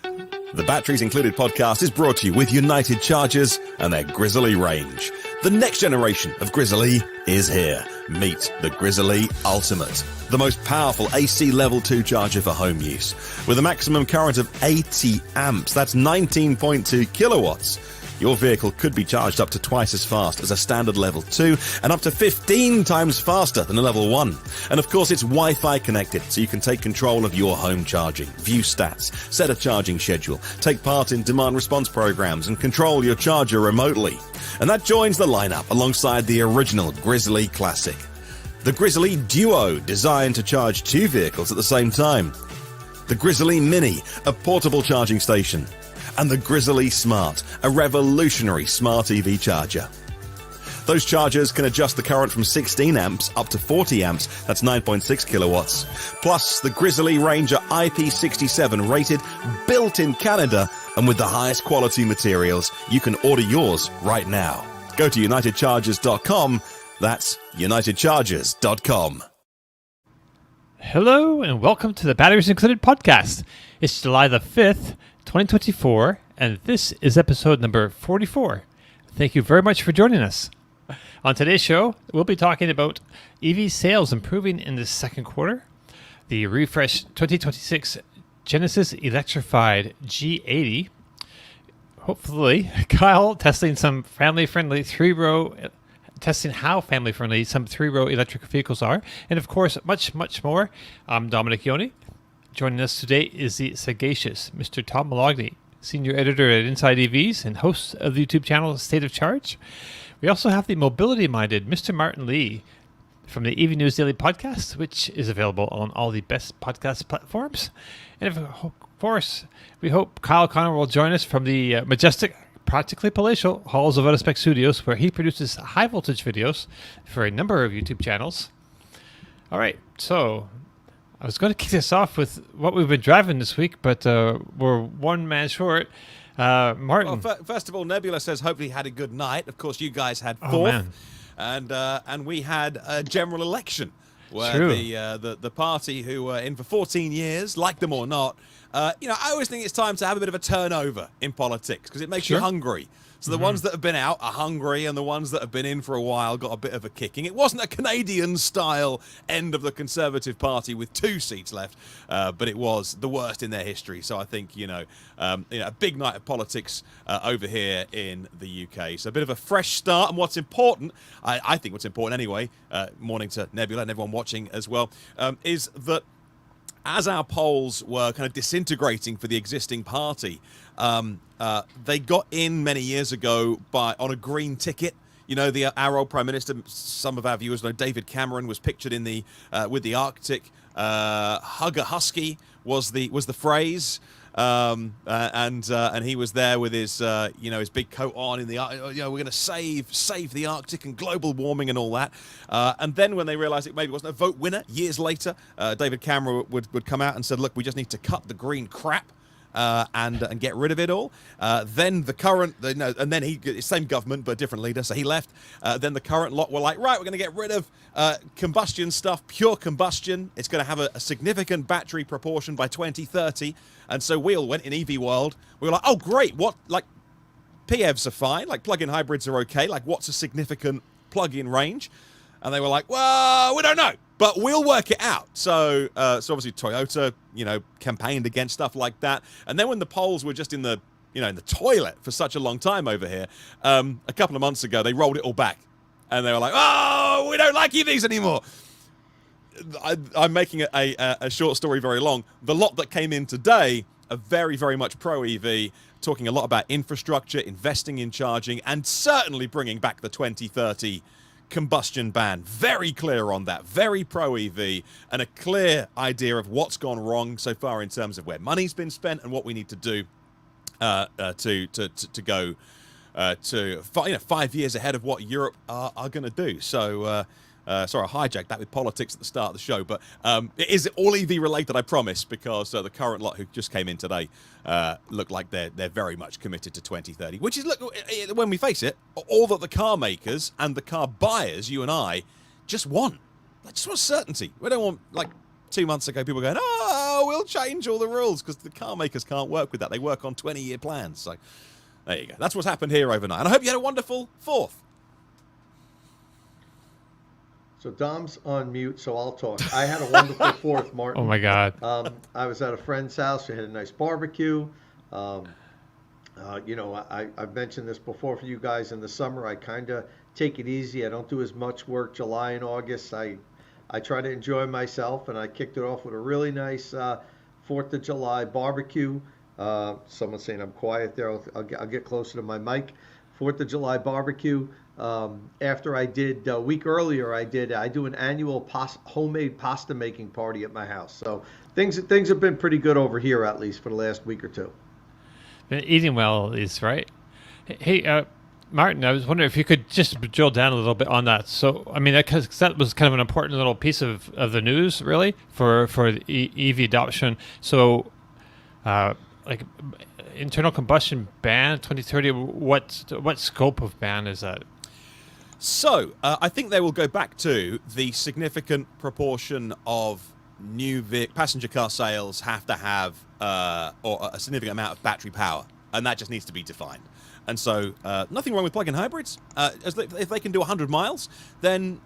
The Batteries Included podcast is brought to you with United Chargers and their Grizzly range. The next generation of Grizzly is here. Meet the Grizzly Ultimate, the most powerful AC Level 2 charger for home use. With a maximum current of 80 amps, that's 19.2 kilowatts. Your vehicle could be charged up to twice as fast as a standard level 2 and up to 15 times faster than a level 1. And of course it's Wi-Fi connected, so you can take control of your home charging, view stats, set a charging schedule, take part in demand response programs and control your charger remotely. And that joins the lineup alongside the original Grizzly Classic. The Grizzly Duo, designed to charge two vehicles at the same time. The Grizzly Mini, a portable charging station. And the Grizzly Smart, a revolutionary smart EV charger. Those chargers can adjust the current from 16 amps up to 40 amps, that's 9.6 kilowatts. Plus, the Grizzly Ranger IP67 rated, built in Canada, and with the highest quality materials. You can order yours right now. Go to unitedchargers.com, that's unitedchargers.com. Hello and welcome to the Batteries Included podcast. It's July the 5th, 2024, and this is episode number 44. Thank you very much for joining us. On today's show, we'll be talking about EV sales improving in the second quarter, the refreshed 2026 Genesis electrified G80, hopefully Kyle testing some family-friendly three-row electric vehicles are, and of course, much more. I'm Dominic Yoni. Joining us today is the sagacious Mr. Tom Malogny, Senior Editor at Inside EVs and host of the YouTube channel State of Charge. We also have the mobility-minded Mr. Martin Lee from the EV News Daily podcast, which is available on all the best podcast platforms. And of course, we hope Kyle Connor will join us from the majestic, practically palatial halls of Autospec Studios, where he produces high-voltage videos for a number of YouTube channels. All right, so I was going to kick this off with what we've been driving this week, but we're one man short. Martin. Well, first of all, Nebula says hopefully had a good night. Of course, you guys had fourth, and we had a general election where the party who were in for 14 years, like them or not, I always think it's time to have a bit of a turnover in politics because it makes you hungry. So the ones that have been out are hungry, and the ones that have been in for a while got a bit of a kicking. It wasn't a Canadian-style end of the Conservative Party with 2 seats left, but it was the worst in their history. So I think, a big night of politics over here in the UK. So a bit of a fresh start. And what's important, I think what's important anyway, morning to Nebula and everyone watching as well, is that as our polls were kind of disintegrating for the existing party, they got in many years ago on a green ticket. You know, our old Prime Minister, some of our viewers know David Cameron was pictured in the with the Arctic. Hug a Husky was the phrase. And he was there with his his big coat on in the we're going to save the Arctic and global warming and all that. And then when they realized it maybe wasn't a vote winner years later, David Cameron would come out and said, look, we just need to cut the green crap and get rid of it all. Then the current, and then same government but different leader, so he left. Then the current lot were like, right, we're going to get rid of combustion stuff, pure combustion. It's going to have a significant battery proportion by 2030. And so we all went in EV world. We were like, oh great, what, like PHEVs are fine, like plug-in hybrids are okay, like what's a significant plug-in range? And they were like, well, we don't know, but we'll work it out. So obviously Toyota, campaigned against stuff like that. And then when the polls were just in the toilet for such a long time over here, a couple of months ago, they rolled it all back. And they were like, oh, we don't like EVs anymore. I'm making a short story very long. The lot that came in today are very, very much pro-EV, talking a lot about infrastructure, investing in charging, and certainly bringing back the 2030 combustion ban. Very clear on that, very pro-EV, and a clear idea of what's gone wrong so far in terms of where money's been spent and what we need to do to go to 5 years ahead of what Europe are going to do. So sorry, I hijacked that with politics at the start of the show, but it is all EV related, I promise, because the current lot who just came in today look like they're very much committed to 2030, which is, look, when we face it, all that the car makers and the car buyers, you and I, just want. I just want certainty. We don't want, like 2 months ago, people going, oh, they'll change all the rules because the car makers can't work with that. They work on 20-year plans. So there you go. That's what's happened here overnight. And I hope you had a wonderful 4th. So Dom's on mute, so I'll talk. I had a wonderful 4th, Martin. Oh my God. I was at a friend's house. We had a nice barbecue. I've mentioned this before for you guys. In the summer, I kind of take it easy. I don't do as much work July and August. I try to enjoy myself, and I kicked it off with a really nice 4th of July barbecue. Someone's saying I'm quiet there. I'll get closer to my mic. 4th of July barbecue. After I did a week earlier, I do an annual homemade pasta making party at my house. So things have been pretty good over here, at least for the last week or two. Eating well is right. Hey, Martin, I was wondering if you could just drill down a little bit on that. So, I mean, that was kind of an important little piece of the news, really, for the EV adoption. So, like internal combustion ban 2030. What scope of ban is that? So, I think they will go back to the significant proportion of new passenger car sales have to have or a significant amount of battery power, and that just needs to be defined. And so, nothing wrong with plug-in hybrids. If they can do 100 miles, then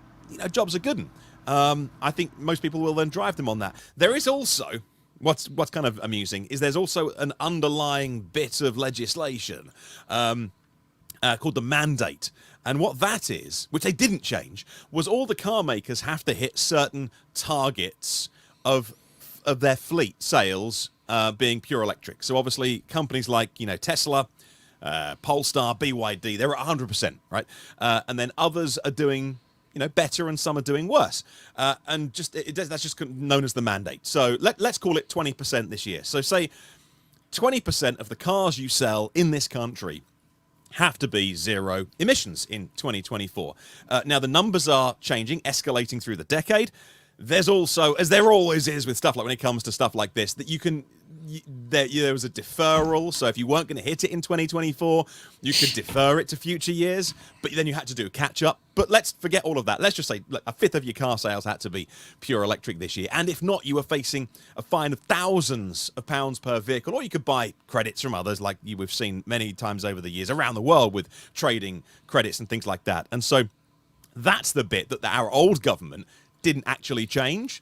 jobs are good. I think most people will then drive them on that. There is also what's kind of amusing is there's also an underlying bit of legislation called the mandate. And what that is, which they didn't change, was all the car makers have to hit certain targets of their fleet sales being pure electric. So obviously companies like Tesla, Polestar, BYD, they're at 100%, right? And then others are doing better, and some are doing worse. And that's just known as the mandate. So let's call it 20% this year. So say 20% of the cars you sell in this country have to be zero emissions in 2024. Now, the numbers are changing, escalating through the decade. There's also, as there always is with stuff like when it comes to stuff like this, that there was a deferral. So if you weren't going to hit it in 2024, you could defer it to future years, but then you had to do a catch up. But let's forget all of that. Let's just say a fifth of your car sales had to be pure electric this year. And if not, you were facing a fine of thousands of pounds per vehicle, or you could buy credits from others like we've seen many times over the years around the world with trading credits and things like that. And so that's the bit that our old government didn't actually change,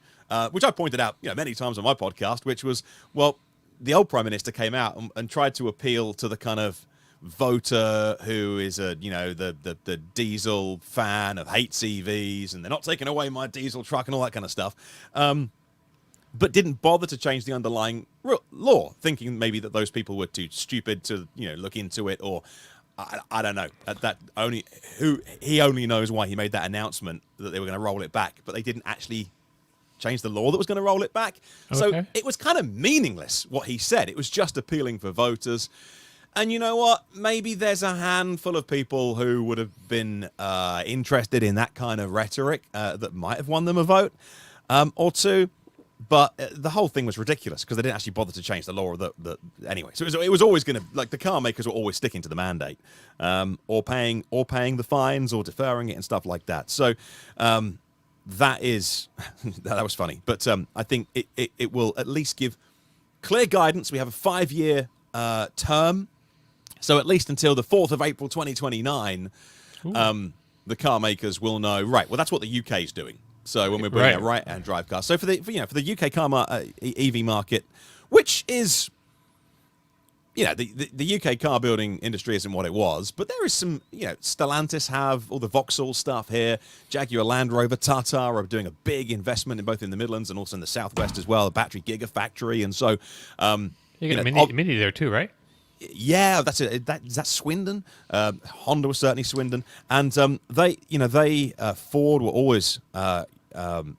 which I pointed out many times on my podcast, which was, well, the old Prime Minister came out and tried to appeal to the kind of voter who is the diesel fan of hates EVs, and they're not taking away my diesel truck and all that kind of stuff, but didn't bother to change the underlying law, thinking maybe that those people were too stupid to look into it, or I don't know. He only knows why he made that announcement that they were going to roll it back, but they didn't actually change the law that was going to roll it back. Okay. So it was kind of meaningless what he said. It was just appealing for voters. And you know what? Maybe there's a handful of people who would have been interested in that kind of rhetoric that might have won them a vote or two. But the whole thing was ridiculous because they didn't actually bother to change the law. Anyway, so it was always going to, like, the car makers were always sticking to the mandate, or paying the fines or deferring it and stuff like that. So that was funny. But I think it will at least give clear guidance. We have a 5-year term, so at least until the 4th of April 2029, the car makers will know. Right. Well, that's what the UK is doing. So when we're bringing out right-hand drive cars, so for the UK car EV market, which is, the UK car building industry isn't what it was, but there is some, Stellantis have all the Vauxhall stuff here, Jaguar Land Rover, Tata are doing a big investment in both in the Midlands and also in the Southwest as well, a battery gigafactory, and so you get a mini there too, right? Yeah, that's Swindon. Honda was certainly Swindon, and Ford were always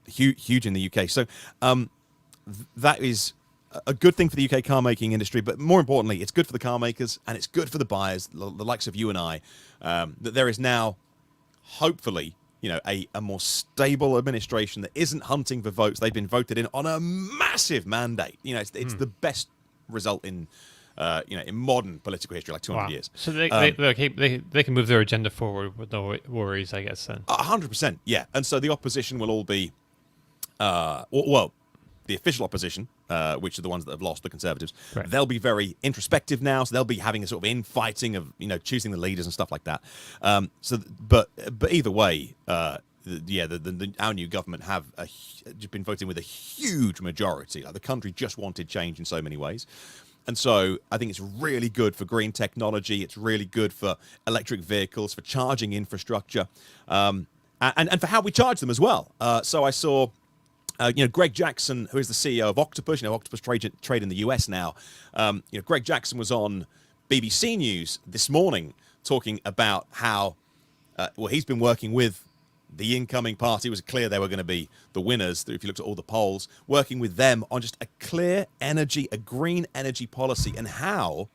huge in the UK. So that is a good thing for the UK car making industry, but more importantly, it's good for the car makers and it's good for the buyers, the likes of you and I. That there is now, hopefully, a more stable administration that isn't hunting for votes. They've been voted in on a massive mandate. It's the best result in modern political history, like 200 years. So they can move their agenda forward with no worries, I guess, then. 100%, yeah. And so the opposition will all be, the official opposition, which are the ones that have lost, the Conservatives, Right. they'll be very introspective now. So they'll be having a sort of infighting of choosing the leaders and stuff like that. But either way, our new government have just been voting with a huge majority. Like the country just wanted change in so many ways. And so I think it's really good for green technology. It's really good for electric vehicles, for charging infrastructure, and for how we charge them as well. So I saw, Greg Jackson, who is the CEO of Octopus, Octopus trade in the US now. Greg Jackson was on BBC News this morning talking about how, he's been working with the incoming party. It was clear they were going to be the winners if you looked at all the polls, working with them on just a clear energy, a green energy policy, and how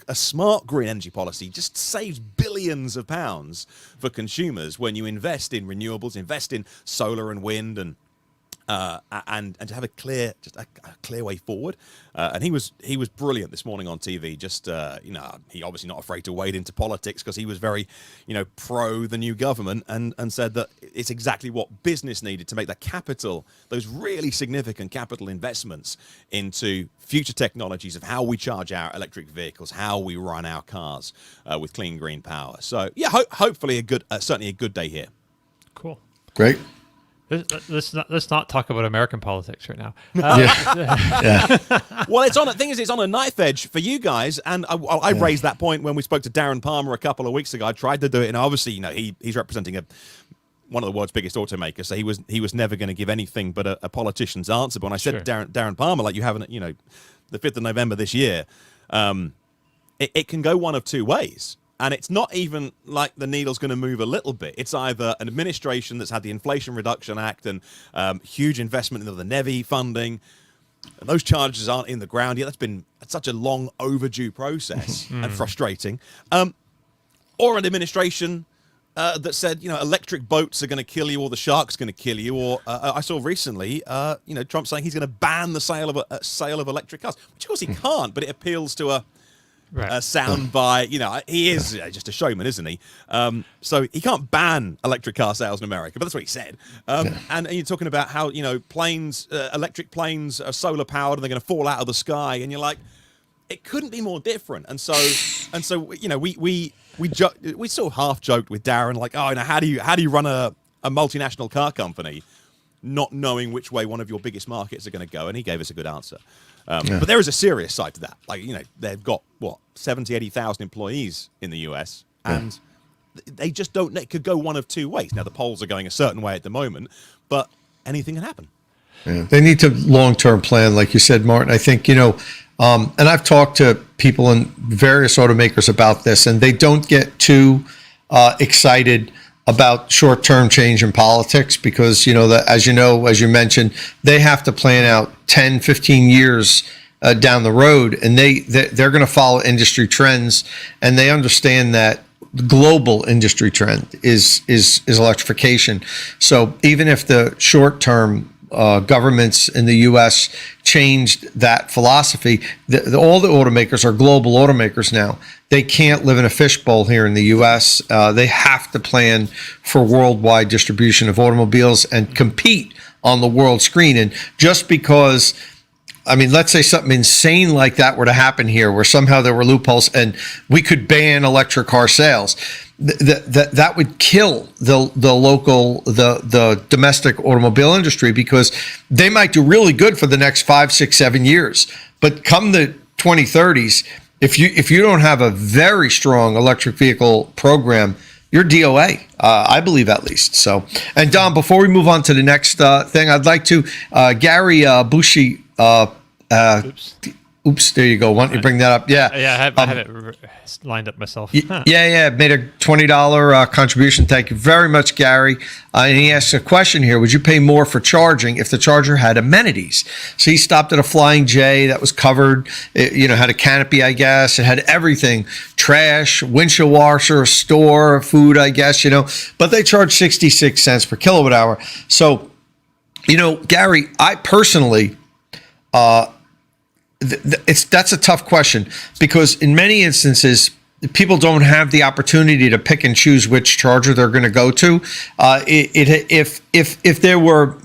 a smart green energy policy just saves billions of pounds for consumers when you invest in renewables, invest in solar and wind, and to have a clear way forward. And he was brilliant this morning on TV. Just he obviously not afraid to wade into politics because he was very pro the new government and said that it's exactly what business needed to make that capital, those really significant capital investments into future technologies of how we charge our electric vehicles, how we run our cars with clean green power. So yeah, hopefully certainly a good day here. Cool. Great. Let's not talk about American politics right now. Yeah. Well, it's on a knife edge for you guys, and I raised that point when we spoke to Darren Palmer a couple of weeks ago. I tried to do it, and obviously, he's representing one of the world's biggest automakers, so he was never going to give anything but a politician's answer. But when I said to Darren Palmer, like you haven't, the 5th of November this year, it can go one of two ways. And it's not even like the needle's going to move a little bit. It's either an administration that's had the Inflation Reduction Act and huge investment into the NEVI funding, and those charges aren't in the ground yet. That's such a long overdue process and frustrating. Or an administration that said, electric boats are going to kill you, or the shark's going to kill you. Or I saw recently, Trump saying he's going to ban the sale of electric cars, which of course he can't, but it appeals to a sound by, he is just a showman, isn't he? So he can't ban electric car sales in America, but that's what he said. And you're talking about how, planes, electric planes are solar powered and they're going to fall out of the sky. And you're like, it couldn't be more different. And so, we sort of half joked with Darren, like, how do you run a multinational car company not knowing which way one of your biggest markets are going to go? And he gave us a good answer. But there is a serious side to that. Like, they've got, 80,000 employees in the US, and they just don't, it could go one of two ways. Now, the polls are going a certain way at the moment, but anything can happen. Yeah. They need to long-term plan, like you said, Martin. I think, and I've talked to people in various automakers about this, and they don't get too excited about short-term change in politics because, as you mentioned, they have to plan out 10, 15 years down the road, and they're going to follow industry trends, and they understand that the global industry trend is electrification. So even if the short-term governments in the U.S. changed that philosophy, all the automakers are global automakers now. They can't live in a fishbowl here in the U.S. They have to plan for worldwide distribution of automobiles and compete on the world screen. And just because, let's say something insane like that were to happen here, where somehow there were loopholes and we could ban electric car sales, that would kill the domestic automobile industry, because they might do really good for the next 5, 6, 7 years, but come the 2030s, if you don't have a very strong electric vehicle program, you're DOA, I believe, at least. So, and Don, before we move on to the next thing, I'd like to Gary Bushi. Oops, there you go. Why don't you bring that up? Yeah, I have it lined up myself. Yeah. Made a $20 contribution. Thank you very much, Gary. And he asks a question here: would you pay more for charging if the charger had amenities? So he stopped at a Flying J that was covered. It, had a canopy, I guess. It had everything: trash, windshield washer, store, food, I guess. But they charge 66 cents per kilowatt hour. So, Gary, I personally. That's a tough question, because in many instances people don't have the opportunity to pick and choose which charger they're going to go to. If there were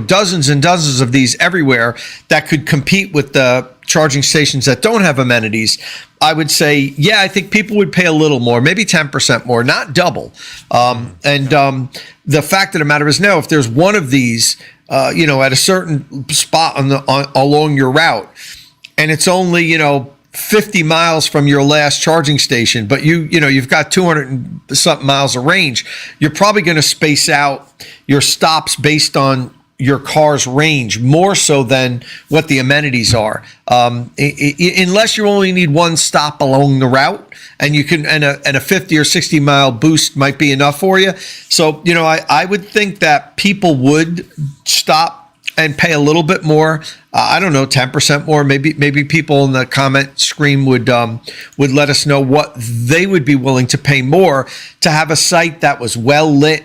dozens and dozens of these everywhere that could compete with the charging stations that don't have amenities, I would say, yeah, I think people would pay a little more, maybe 10% more, not double. The fact of the matter is now, if there's one of these, at a certain spot along your route, and it's only, 50 miles from your last charging station, but you've got 200 and something miles of range, you're probably going to space out your stops based on your car's range more so than what the amenities are. Unless you only need one stop along the route, and you can, and a 50 or 60 mile boost might be enough for you. So, I would think that people would stop and pay a little bit more. I don't know, 10% more. Maybe people in the comment stream would let us know what they would be willing to pay more to have a site that was well lit,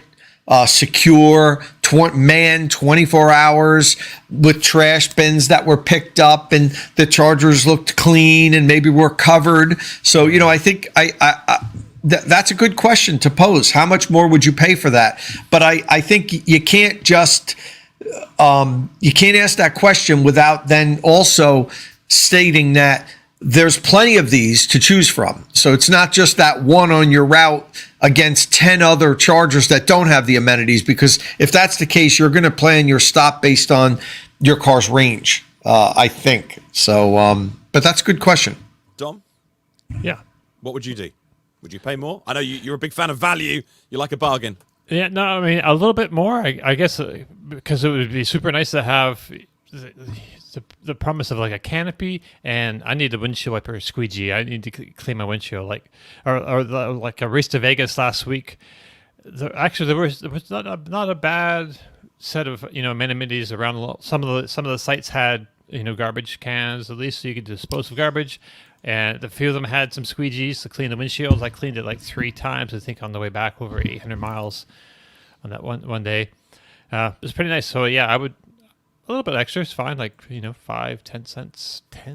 secure, 24 hours, with trash bins that were picked up and the chargers looked clean and maybe were covered. So, I think that's a good question to pose. How much more would you pay for that? But I think you can't just you can't ask that question without then also stating that there's plenty of these to choose from. So it's not just that one on your route against 10 other chargers that don't have the amenities, because if that's the case, you're going to plan your stop based on your car's range, I think. So, but that's a good question. Dom? Yeah. What would you do? Would you pay more? I know you're a big fan of value. You like a bargain. Yeah, no, I mean, a little bit more, I guess, because it would be super nice to have the promise of like a canopy, and I need a windshield wiper squeegee. I need to clean my windshield, or like a race to Vegas last week. Actually, there was not a bad set of amenities around. Some of the sites had garbage cans, at least, so you could dispose of garbage. And a few of them had some squeegees to clean the windshields. I cleaned it like 3 times, I think, on the way back over 800 miles on that one day. It was pretty nice. So, yeah, I would, a little bit extra is fine, like, 5 cents a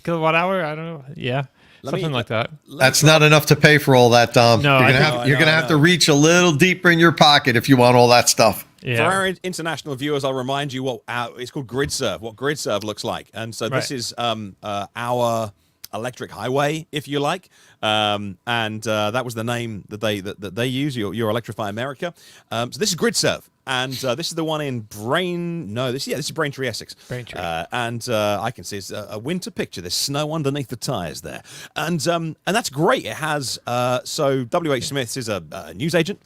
kilowatt hour. I don't know. Yeah. Something like that. That's not enough to pay for all that, Dom. No, you're gonna have to reach a little deeper in your pocket if you want all that stuff. Yeah. For our international viewers, I'll remind you it's called GridServe, what GridServe looks like. And so this is our electric highway, if you like. And that was the name that they use, your Electrify America. So this is GridServe. And this is the one in this is Braintree, Essex. Braintree. And I can see it's a winter picture. There's snow underneath the tires there. And that's great. It has, so W.H. Smith's is a news agent.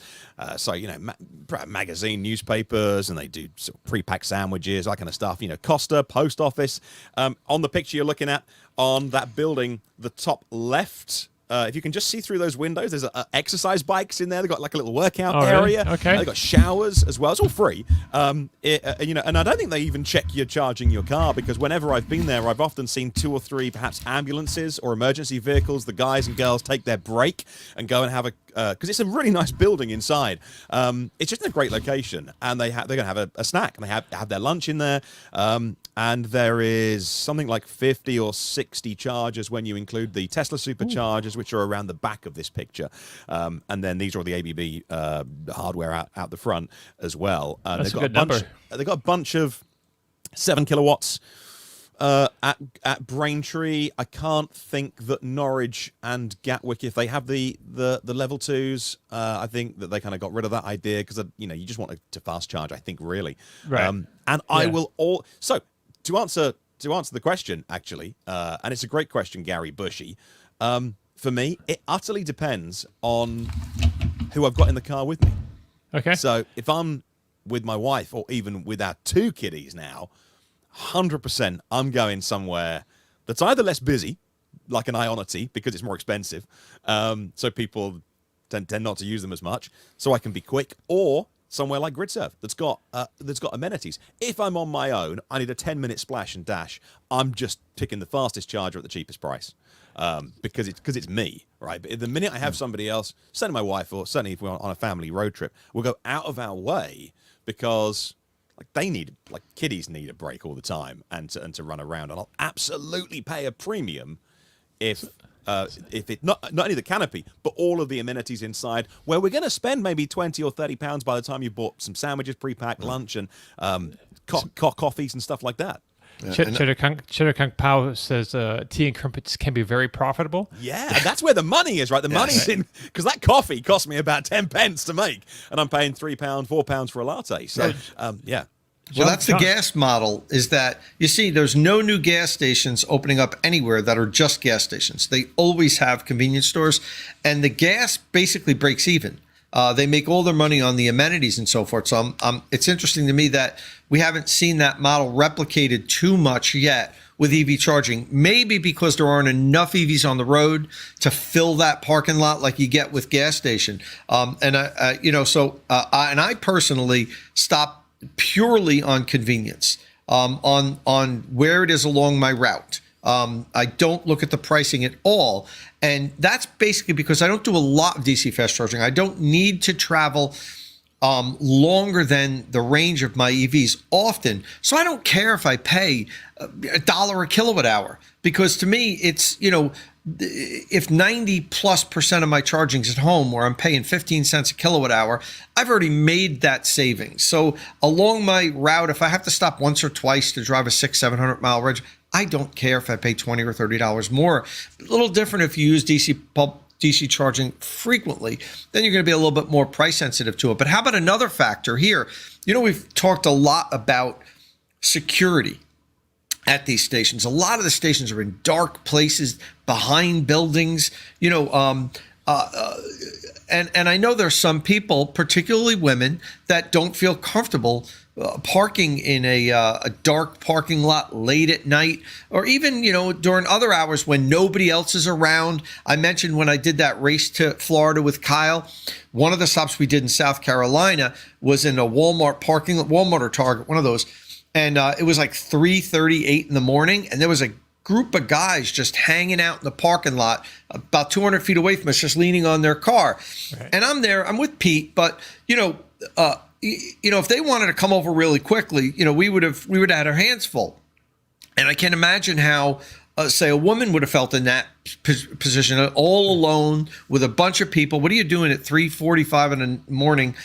So, magazine, newspapers, and they do sort of pre-packed sandwiches, that kind of stuff. Costa, post office. On the picture you're looking at, on that building, the top left, if you can just see through those windows, there's exercise bikes in there. They've got like a little workout area. Really? Okay. They've got showers as well. It's all free. And I don't think they even check you're charging your car, because whenever I've been there, I've often seen 2 or 3 perhaps ambulances or emergency vehicles. The guys and girls take their break and go and have because it's a really nice building inside. It's just in a great location, and they're going to have a snack, and they have their lunch in there. And there is something like 50 or 60 chargers when you include the Tesla superchargers, which are around the back of this picture. And then these are all the ABB hardware out the front as well. That's a good number. They've got a bunch of 7 kilowatts at Braintree. I can't think that Norwich and Gatwick, if they have the level 2s, I think that they kind of got rid of that idea, because you just want to fast charge, I think, really. Right. I will so to answer the question, actually, and it's a great question, Gary Bushy. For me, it utterly depends on who I've got in the car with me. Okay. So if I'm with my wife, or even with our 2 kiddies now, 100% I'm going somewhere that's either less busy, like an Ionity, because it's more expensive, so people tend not to use them as much, so I can be quick, or somewhere like GridServe that's got amenities. If I'm on my own, I need a 10-minute splash and dash. I'm just picking the fastest charger at the cheapest price, because it's me, right? But the minute I have somebody else, certainly my wife, or certainly if we're on a family road trip, we'll go out of our way, because kiddies need a break all the time and to run around, and I'll absolutely pay a premium if if it not only the canopy, but all of the amenities inside, where we're going to spend maybe 20 or 30 pounds by the time you've bought some sandwiches, pre-packed lunch, and coffees and stuff like that. Cheddar Kung Pao says tea and crumpets can be very profitable. Yeah, and that's where the money is, right? The money's in, because that coffee cost me about 10 pence to make, and I'm paying £3, £4 for a latte. So, yeah. Well, that's the gas model, is that, you see, there's no new gas stations opening up anywhere that are just gas stations. They always have convenience stores, and the gas basically breaks even. They make all their money on the amenities and so forth. So it's interesting to me that we haven't seen that model replicated too much yet with EV charging. Maybe because there aren't enough EVs on the road to fill that parking lot like you get with gas station. And I personally stop purely on convenience, on where it is along my route. I don't look at the pricing at all. And that's basically because I don't do a lot of DC fast charging. I don't need to travel longer than the range of my EVs often. So I don't care if I pay $1 a kilowatt hour, because to me, it's, if 90+% of my charging is at home where I'm paying 15 cents a kilowatt hour, I've already made that savings. So along my route, if I have to stop once or twice to drive a 600-700 mile range, I don't care if I pay $20 or $30 more. A little different if you use DC charging frequently, then you're going to be a little bit more price sensitive to it. But how about another factor here? We've talked a lot about security at these stations. A lot of the stations are in dark places, behind buildings, and I know there's some people, particularly women, that don't feel comfortable parking in a dark parking lot late at night, or even, during other hours when nobody else is around. I mentioned when I did that race to Florida with Kyle, one of the stops we did in South Carolina was in a Walmart parking lot, Walmart or Target, one of those. And it was like 3:38 in the morning, and there was a group of guys just hanging out in the parking lot about 200 feet away from us, just leaning on their car. Right. And I'm there, I'm with Pete, but if they wanted to come over really quickly, we would have had our hands full. And I can't imagine how, say, a woman would have felt in that position, all alone with a bunch of people. What are you doing at 3:45 in the morning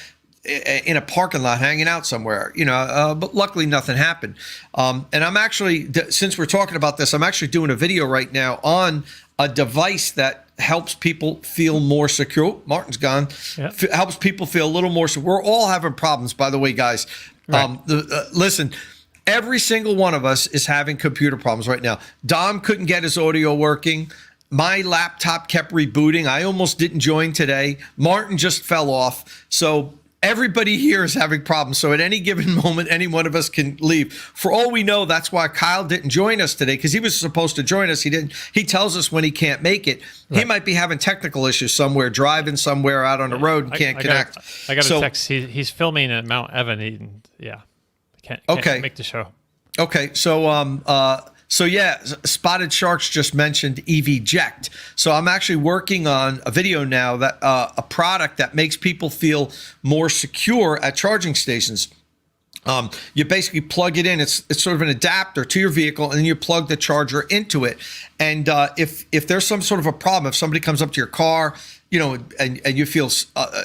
in a parking lot, hanging out somewhere? But luckily nothing happened. And I'm actually, since we're talking about this, I'm actually doing a video right now on a device that helps people feel more secure. Oh, Martin's gone. Yep. Helps people feel a little more secure. We're all having problems, by the way, guys. Right. Listen, every single one of us is having computer problems right now. Dom couldn't get his audio working. My laptop kept rebooting. I almost didn't join today. Martin just fell off. So everybody here is having problems. So at any given moment, any one of us can leave. For all we know, that's why Kyle didn't join us today, because he was supposed to join us. He didn't. He tells us when he can't make it. Right. He might be having technical issues somewhere, driving somewhere out on the road and can't connect. I got a text. He's filming at Mount Evan. Can't make the show. Okay, so yeah, Spotted Sharks just mentioned Ejack. So I'm actually working on a video now, that a product that makes people feel more secure at charging stations. You basically plug it in. It's sort of an adapter to your vehicle, and then you plug the charger into it. And if there's some sort of a problem, if somebody comes up to your car, and you feel,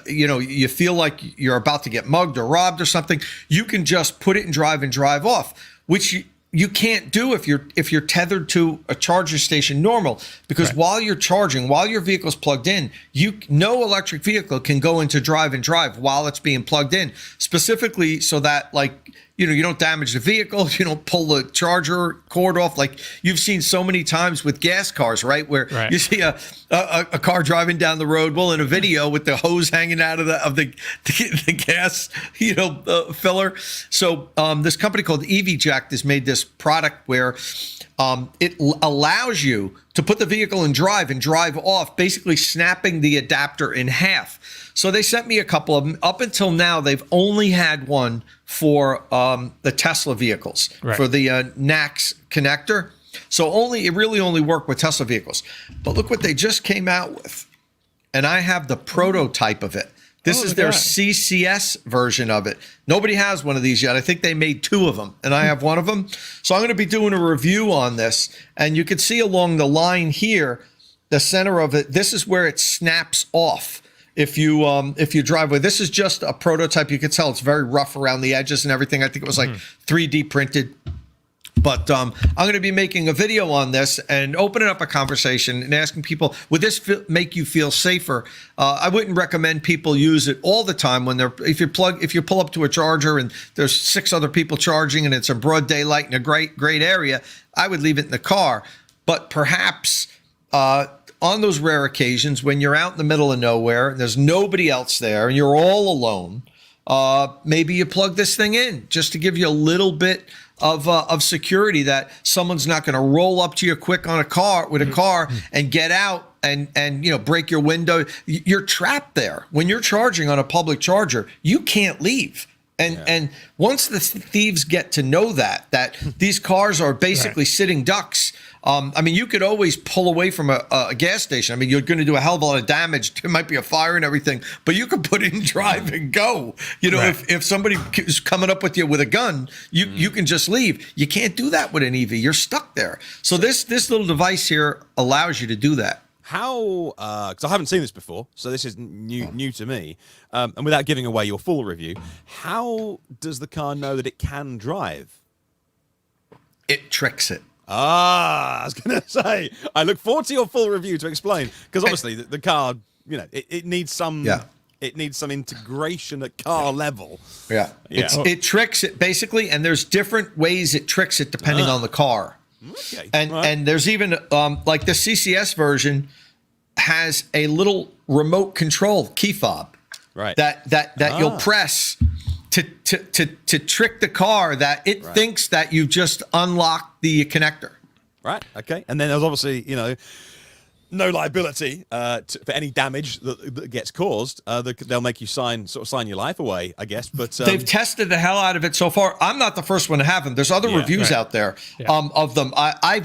you feel like you're about to get mugged or robbed or something, you can just put it in drive and drive off, which you can't do if you're tethered to a charger station normal, because right. While you're charging, while your vehicle's plugged in, no electric vehicle can go into drive and drive while it's being plugged in, specifically so that, like, you don't damage the vehicle, you don't pull the charger cord off, like you've seen so many times with gas cars, right? Where right. You see a car driving down the road, well, in a video with the hose hanging out of the gas, filler. So this company called Ejack has made this product where it allows you to put the vehicle in drive and drive off, basically snapping the adapter in half. So they sent me a couple of them. Up until now, they've only had one for the Tesla vehicles, right. For the NACS connector. So it really only worked with Tesla vehicles. But look what they just came out with. And I have the prototype of it. This is their CCS version of it. Nobody has one of these yet. I think they made 2 of them, and I have one of them. So I'm going to be doing a review on this. And you can see along the line here, the center of it, this is where it snaps off. If you drive with, this is just a prototype. You can tell it's very rough around the edges and everything. I think it was like 3D printed. But I'm going to be making a video on this and opening up a conversation and asking people, would this make you feel safer? I wouldn't recommend people use it all the time when if you pull up to a charger and there's 6 other people charging and it's a broad daylight in a great area, I would leave it in the car. But perhaps on those rare occasions when you're out in the middle of nowhere and there's nobody else there and you're all alone, maybe you plug this thing in just to give you a little bit of security that someone's not going to roll up to you quick on a car and get out and break your window. You're trapped there. When you're charging on a public charger, you can't leave. And once the thieves get to know that these cars are basically sitting ducks, you could always pull away from a gas station. You're going to do a hell of a lot of damage. There might be a fire and everything, but you could put in drive and go. If somebody is coming up with you with a gun, you can just leave. You can't do that with an EV. You're stuck there. So this little device here allows you to do that. How, because I haven't seen this before, so this is new to me, and without giving away your full review, how does the car know that it can drive? It tricks it. I was going to say, I look forward to your full review to explain, because obviously the car, it needs some... Yeah. It needs some integration at car level. Yeah. It tricks it, basically, and there's different ways it tricks it depending on the car. Okay. And there's even like the CCS version has a little remote control key fob, right? That you'll press to trick the car that it thinks that you just unlocked the connector. Right. Okay. And then there's obviously no liability for any damage that gets caused. They'll make you sign your life away, I guess. But they've tested the hell out of it so far. I'm not the first one to have them. There's other reviews out there of them. I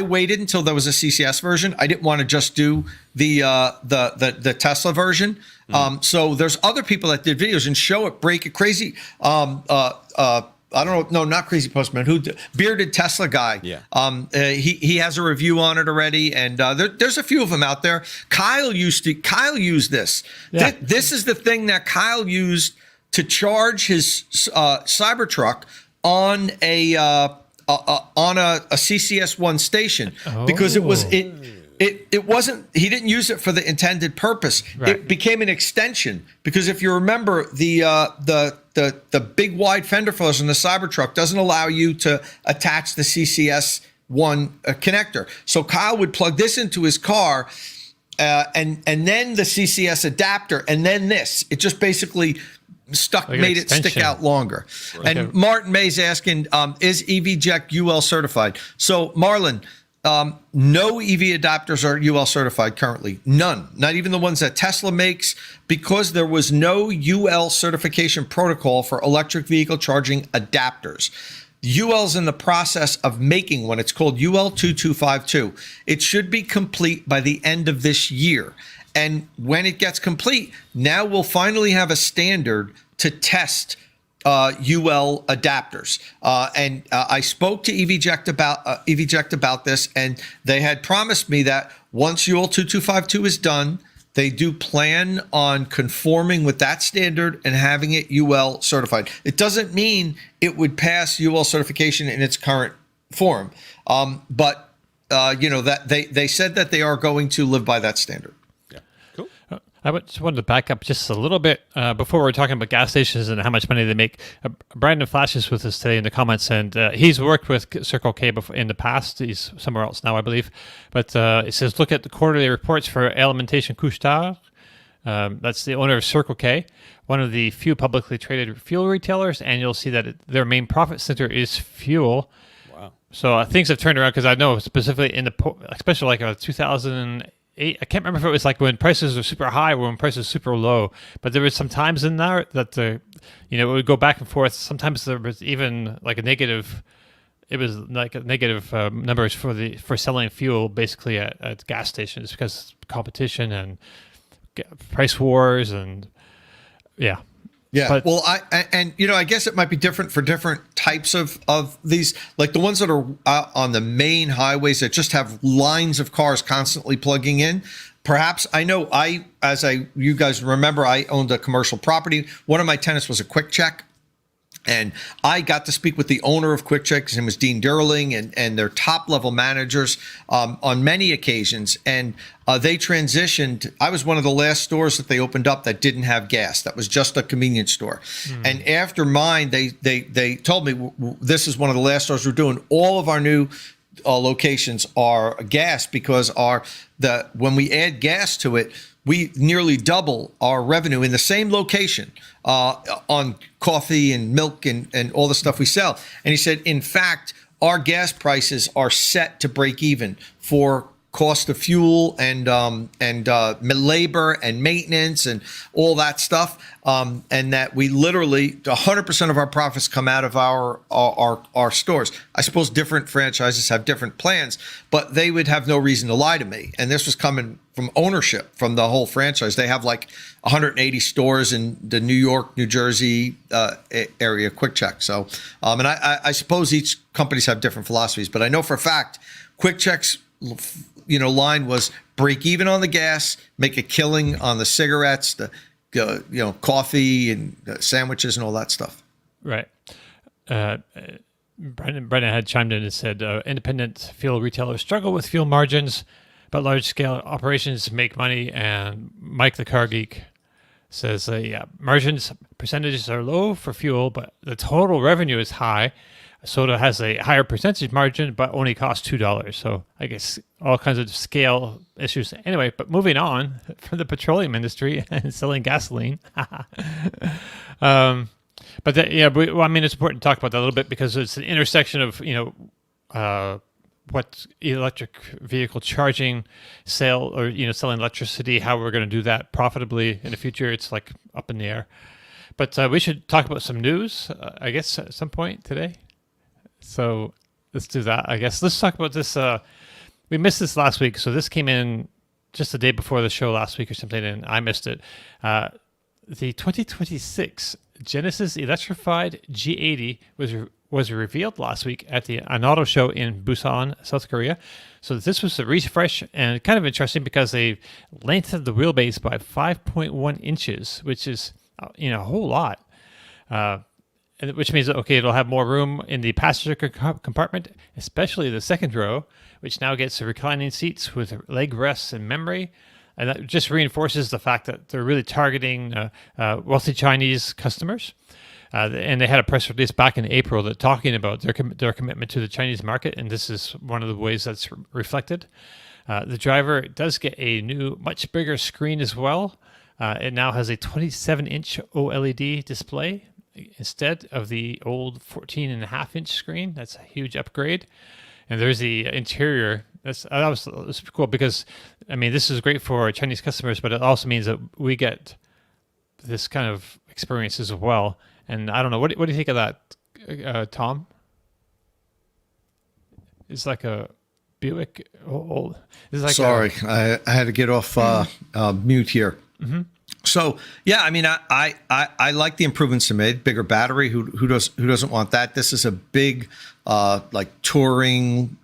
waited until there was a CCS version. I didn't want to just do the Tesla version. So there's other people that did videos and show it break it crazy. I don't know, no, not Crazy Postman. Bearded Tesla guy. Yeah. He has a review on it already, and there's a few of them out there. Kyle used this. Yeah. This is the thing that Kyle used to charge his Cybertruck on a CCS1 station because it wasn't, he didn't use it for the intended purpose. Right. It became an extension because if you remember the big wide fender flares in the Cybertruck doesn't allow you to attach the CCS1 connector. So Kyle would plug this into his car and then the CCS adapter and then this. It just basically made it stick out longer. Right. And Martin May's asking, is Ejack UL certified? So Marlon, no EV adapters are UL certified currently. None. Not even the ones that Tesla makes, because there was no UL certification protocol for electric vehicle charging adapters. UL's in the process of making one. It's called UL 2252. It should be complete by the end of this year. And when it gets complete, now we'll finally have a standard to test UL adapters. And I spoke to Ejack about this, and they had promised me that once UL 2252 is done, they do plan on conforming with that standard and having it UL certified. It doesn't mean it would pass UL certification in its current form, but that they said that they are going to live by that standard. I just wanted to back up just a little bit before we were talking about gas stations and how much money they make. Brandon Flash is with us today in the comments, and he's worked with Circle K in the past. He's somewhere else now, I believe. But it says, look at the quarterly reports for Alimentation Couche-Tard. That's the owner of Circle K, one of the few publicly traded fuel retailers, and you'll see that their main profit center is fuel. Wow. So things have turned around, because I know specifically especially like 2008, I can't remember if it was like when prices were super high or when prices were super low, but there was some times in there that it would go back and forth. Sometimes there was even like a negative. It was like a negative numbers for selling fuel basically at gas stations because competition and price wars and yeah. Yeah. But- Well, I guess it might be different for different types of these, like the ones that are out on the main highways that just have lines of cars constantly plugging in. Perhaps I know you guys remember, I owned a commercial property. One of my tenants was a Quick Check. And I got to speak with the owner of Quick Check. His name was Dean Derling, and their top level managers on many occasions. And they transitioned. I was one of the last stores that they opened up that didn't have gas. That was just a convenience store. And after mine, they told me this is one of the last stores we're doing. All of our new locations are gas because when we add gas to it, we nearly double our revenue in the same location on coffee and milk and all the stuff we sell. And he said, in fact, our gas prices are set to break even for cost of fuel and labor and maintenance and all that stuff, and that we literally 100% of our profits come out of our stores. I suppose different franchises have different plans, but they would have no reason to lie to me. And this was coming from ownership, from the whole franchise. They have like 180 stores in the New York, New Jersey area, Quick Check. So, and I suppose each companies have different philosophies, but I know for a fact, Quick Check's line was break even on the gas, make a killing on the cigarettes, the coffee and sandwiches and all that stuff. Right. Brendan had chimed in and said independent fuel retailers struggle with fuel margins, but large-scale operations make money. And Mike the Car Geek says margins percentages are low for fuel, but the total revenue is high. Soda has a higher percentage margin, but only costs $2. So I guess all kinds of scale issues. Anyway, but moving on from the petroleum industry and selling gasoline. It's important to talk about that a little bit because it's an intersection of what electric vehicle charging, sale, or selling electricity. How we're going to do that profitably in the future. It's like up in the air. But we should talk about some news. I guess at some point today. So let's do that, I guess. Let's talk about this. We missed this last week, so this came in just the day before the show last week or something, and I missed it. The 2026 Genesis electrified G80 was revealed last week at an auto show in Busan, South Korea. So this was a refresh and kind of interesting because they lengthened the wheelbase by 5.1 inches, which is a whole lot. Which means, it'll have more room in the passenger compartment, especially the second row, which now gets reclining seats with leg rests and memory. And that just reinforces the fact that they're really targeting wealthy Chinese customers. And they had a press release back in April that talking about their commitment to the Chinese market, and this is one of the ways that's reflected. The driver does get a new, much bigger screen as well. It now has a 27-inch OLED display instead of the old 14.5-inch screen. That's a huge upgrade. And there's the interior. That's cool because, this is great for Chinese customers, but it also means that we get this kind of experience as well. And I don't know, what do you think of that, Tom? It's like a Buick. It's like Sorry, I had to get off mute here. Mm-hmm. So yeah, I like the improvements they made. Bigger battery. Who doesn't want that? This is a big, like touring,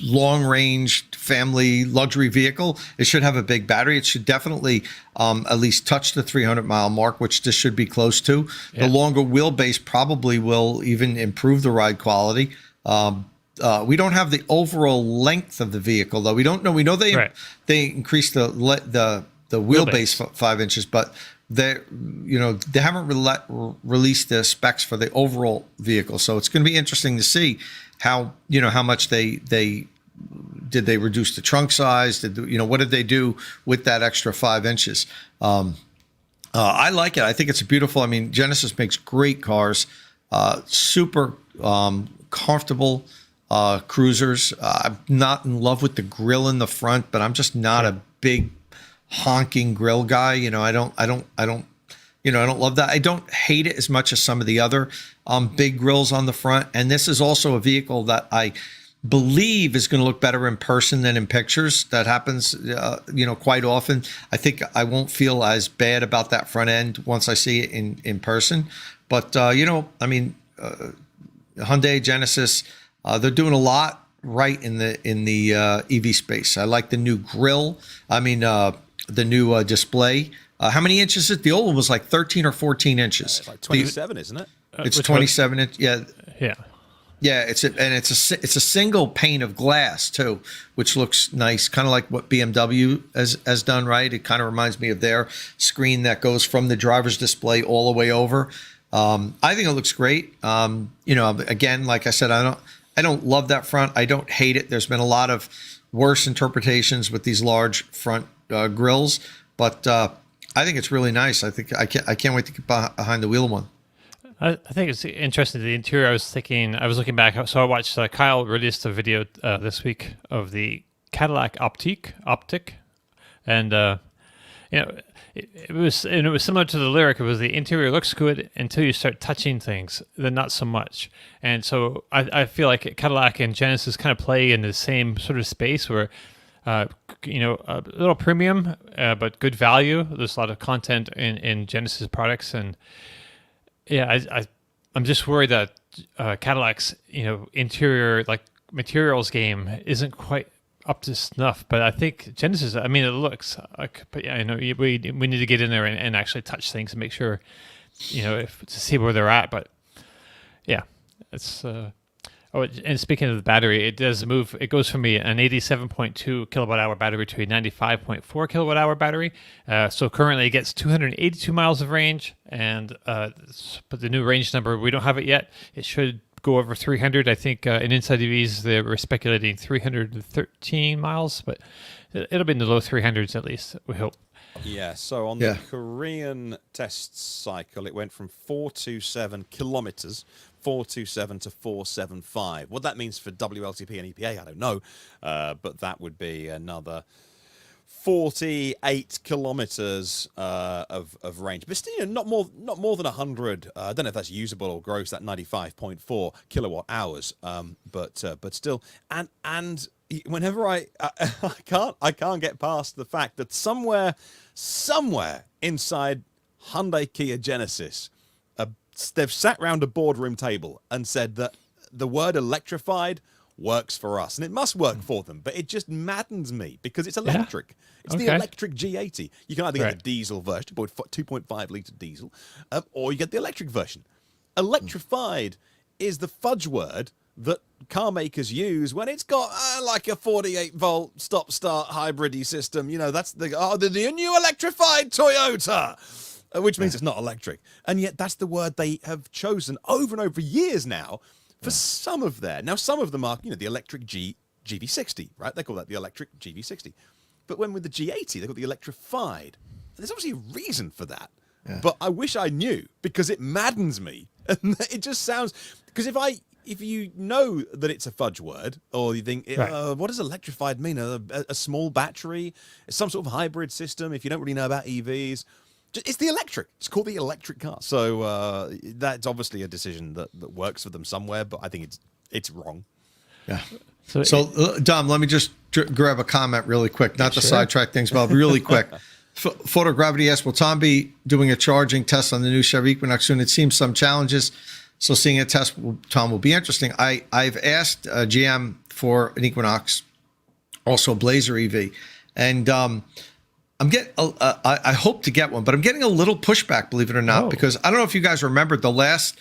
long range family luxury vehicle. It should have a big battery. It should definitely at least touch the 300-mile mark, which this should be close to. Yeah. The longer wheelbase probably will even improve the ride quality. We don't have the overall length of the vehicle, though. We don't know. We know they increased the wheelbase 5 inches, but they haven't released the specs for the overall vehicle. So it's going to be interesting to see how much they reduce the trunk size. What did they do with that extra 5 inches? I like it. I think it's beautiful. Genesis makes great cars, super comfortable cruisers. I'm not in love with the grill in the front, but I'm just not a big honking grill guy. I don't love that. I don't hate it as much as some of the other big grills on the front. And this is also a vehicle that believe is going to look better in person than in pictures. That happens, quite often. I think I won't feel as bad about that front end once I see it in person. But Hyundai, Genesis, they're doing a lot right in the EV space. I like the new grille. The new display. How many inches is it? The old one was like 13 or 14 inches. It's like 27, isn't it? It's 27 inch. Yeah. Yeah. Yeah, it's a single pane of glass too, which looks nice, kind of like what BMW has done, right? It kind of reminds me of their screen that goes from the driver's display all the way over. I think it looks great. Again, like I said, I don't love that front. I don't hate it. There's been a lot of worse interpretations with these large front grills, but I think it's really nice. I can't wait to get behind the wheel of one. I think it's interesting. The interior, I was looking back. So I watched Kyle released a video this week of the Cadillac Optique, and it was similar to the lyric. It was the interior looks good until you start touching things, then not so much. And so I feel like Cadillac and Genesis kind of play in the same sort of space where, a little premium, but good value. There's a lot of content in Genesis products, and yeah, I'm just worried that Cadillac's interior materials game isn't quite up to snuff. But I think Genesis, it looks like, but yeah, we need to get in there and actually touch things and make sure, to see where they're at. But yeah, it's. And speaking of the battery, it does move. It goes from an 87.2 kilowatt hour battery to a 95.4 kilowatt hour battery. So currently it gets 282 miles of range, but the new range number, we don't have it yet. It should go over 300. I think in Inside EVs they were speculating 313 miles, but it'll be in the low 300s at least, we hope. Yeah, so on the Korean test cycle, it went from 427 kilometers, 427 to 475. What that means for WLTP and EPA, I don't know, but that would be another 48 kilometers of range, but still not more than 100. I don't know if that's usable or gross, that 95.4 kilowatt hours, but still, and whenever I can't get past the fact that somewhere inside Hyundai, Kia, Genesis, they've sat round a boardroom table and said that the word electrified works for us, and it must work for them, but it just maddens me because it's electric. Yeah. It's the electric G80. You can either get the diesel version, 2.5 litre diesel, or you get the electric version. Electrified is the fudge word that car makers use when it's got like a 48-volt stop-start hybrid-y system. That's the new electrified Toyota, which means it's not electric. And yet that's the word they have chosen over and over years now for some of them. Now, some of them are, the electric GV60, right? They call that the electric GV60. But when with the G80, they call it the electrified. And there's obviously a reason for that. Yeah. But I wish I knew, because it maddens me. And it just sounds... Because if you know that it's a fudge word, or you think, what does electrified mean? A small battery? Some sort of hybrid system, if you don't really know about EVs... It's the electric. It's called the electric car. So that's obviously a decision that works for them somewhere, but I think it's wrong. Yeah. So Dom, let me just grab a comment really quick, not to sidetrack things, but really quick. Photogravity asks, will Tom be doing a charging test on the new Chevy Equinox soon? It seems some challenges, so seeing a test, Tom, will be interesting. I've asked GM for an Equinox, also a Blazer EV, and I'm getting. I hope to get one, but I'm getting a little pushback, believe it or not, because I don't know if you guys remember the last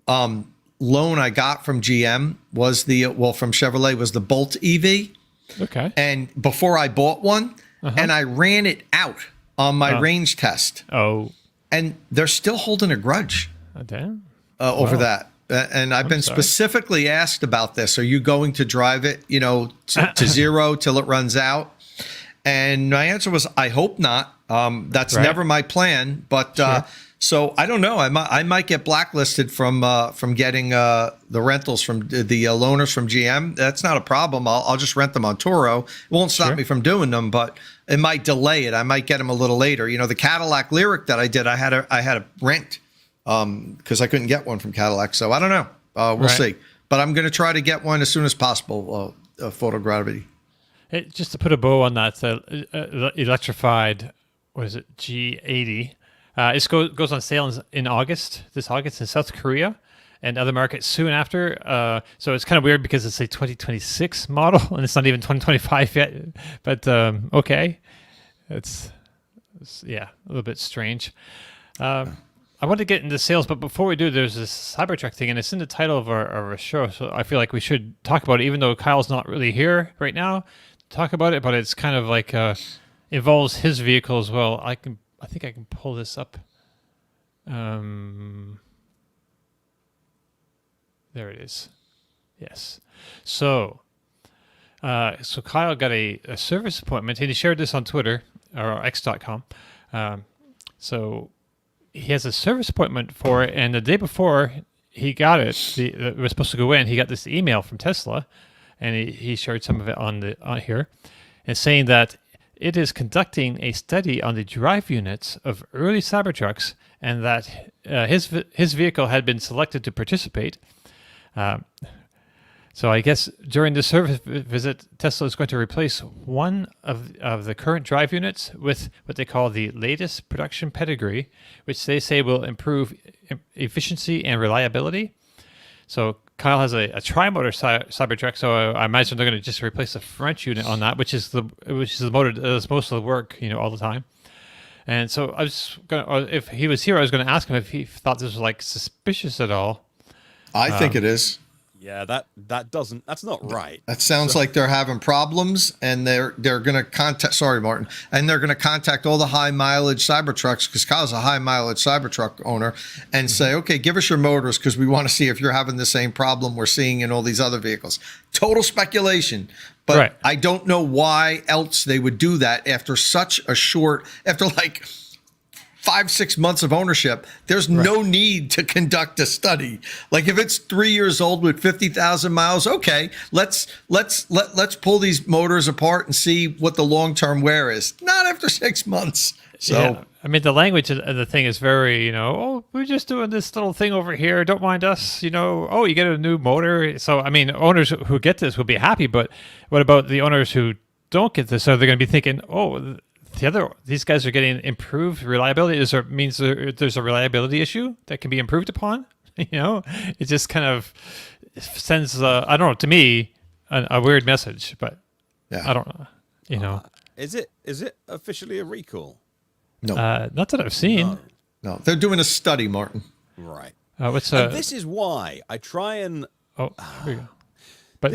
loan I got from GM was from Chevrolet was the Bolt EV. Okay. And before I bought one, and I ran it out on my range test. Oh. And they're still holding a grudge. Damn. Over that. And I've been specifically asked about this. Are you going to drive it, to zero till it runs out? And my answer was, I hope not. That's never my plan. But so I don't know. I might get blacklisted from getting the rentals from the loaners from GM. That's not a problem. I'll just rent them on Turo. It won't stop me from doing them, but it might delay it. I might get them a little later. The Cadillac Lyric that I did, I had a rent because I couldn't get one from Cadillac. So I don't know. We'll see. but I'm going to try to get one as soon as possible. Photogravity. Just to put a bow on that, electrified, what is it, G80? It goes on sale this August in South Korea and other markets soon after. So it's kind of weird because it's a 2026 model and it's not even 2025 yet. But okay, it's a little bit strange. I want to get into sales, but before we do, there's this Cybertruck thing, and it's in the title of our show. So I feel like we should talk about it, even though Kyle's not really here right now to talk about it. But it's kind of like involves his vehicle as well. I think I can pull this up. There it is. Yes. So Kyle got a service appointment, and he shared this on Twitter or X.com. So he has a service appointment for it, and the day before he got it, it was supposed to go in. He got this email from Tesla, and he shared some of it on here, and saying that it is conducting a study on the drive units of early Cybertrucks, and that his vehicle had been selected to participate. So I guess during the service visit, Tesla is going to replace one of the current drive units with what they call the latest production pedigree, which they say will improve efficiency and reliability. So Kyle has a tri-motor Cybertruck, so I imagine they're going to just replace the front unit on that, which is the motor that does most of the work, all the time. And so I was if he was here, I was going to ask him if he thought this was like suspicious at all. I think it is. Yeah, that's not right. That sounds like they're having problems, and they're going to contact. Sorry, Martin, and they're going to contact all the high mileage Cybertrucks, because Kyle's a high mileage Cybertruck owner, and say, okay, give us your motors because we want to see if you're having the same problem we're seeing in all these other vehicles. Total speculation, but right. I don't know why else they would do that after such a short, after like 5-6 months of ownership. There's no need to conduct a study. Like if it's 3 years old with 50,000 miles, okay, let's pull these motors apart and see what the long-term wear is. Not after 6 months. So yeah. I mean, the language of the thing is very, we're just doing this little thing over here. Don't mind us, you get a new motor. So, I mean, owners who get this will be happy, but what about the owners who don't get this? Are they going to be thinking, these guys are getting improved reliability? Means there's a reliability issue that can be improved upon? It just kind of sends, I don't know, to me, a weird message, but I don't know, Is it officially a recall? No. Not that I've seen. No, they're doing a study, Martin. Right. And this is why I try and. Oh, here we go. But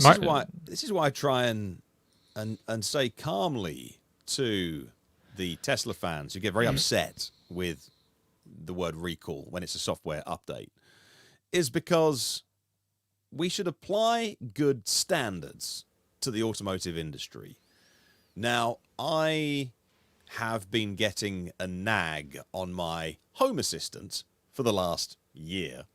this is why I try and say calmly to the Tesla fans who get very upset with the word recall when it's a software update, is because we should apply good standards to the automotive industry. Now, I have been getting a nag on my Home Assistant for the last year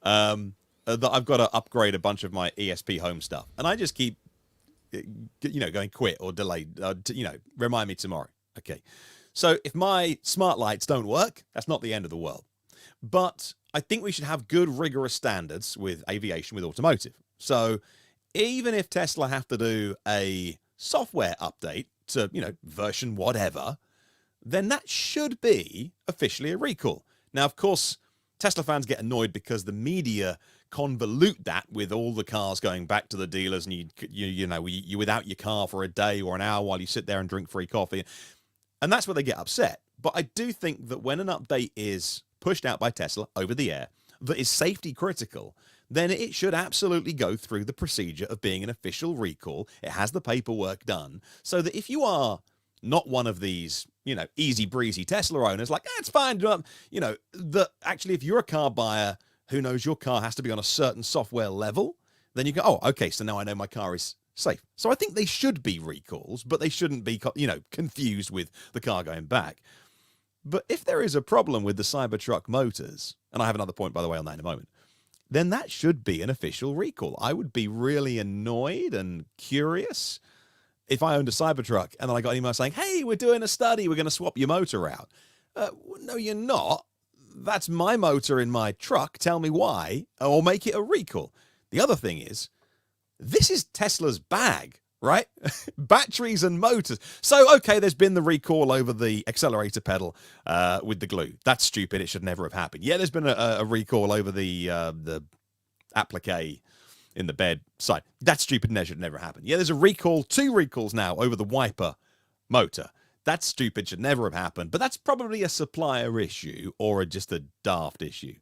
that I've got to upgrade a bunch of my ESP Home stuff, and I just keep going quit or delayed, remind me tomorrow. Okay. So if my smart lights don't work, that's not the end of the world. But I think we should have good, rigorous standards with aviation, with automotive. So even if Tesla have to do a software update to, version whatever, then that should be officially a recall. Now, of course, Tesla fans get annoyed because the media convolute that with all the cars going back to the dealers, and you're without your car for a day or an hour while you sit there and drink free coffee. And that's where they get upset. But I do think that when an update is pushed out by Tesla over the air that is safety critical, then it should absolutely go through the procedure of being an official recall. It has the paperwork done, so that if you are not one of these, easy breezy Tesla owners, like, it's fine, that actually if you're a car buyer who knows your car has to be on a certain software level, then you go, oh, okay, so now I know my car is safe. So I think they should be recalls, but they shouldn't be, confused with the car going back. But if there is a problem with the Cybertruck motors, and I have another point, by the way, on that in a moment, then that should be an official recall. I would be really annoyed and curious if I owned a Cybertruck and then I got an email saying, hey, we're doing a study, we're going to swap your motor out. No, you're not. That's my motor in my truck. Tell me why, or make it a recall. The other thing is, this is Tesla's bag, right? Batteries and motors. So, okay, there's been the recall over the accelerator pedal with the glue. That's stupid. It should never have happened. Yeah, there's been a recall over the applique in the bed side. That's stupid and that should never happen. Yeah, there's a recall, 2 recalls now over the wiper motor. That's stupid, should never have happened. But that's probably a supplier issue or just a daft issue.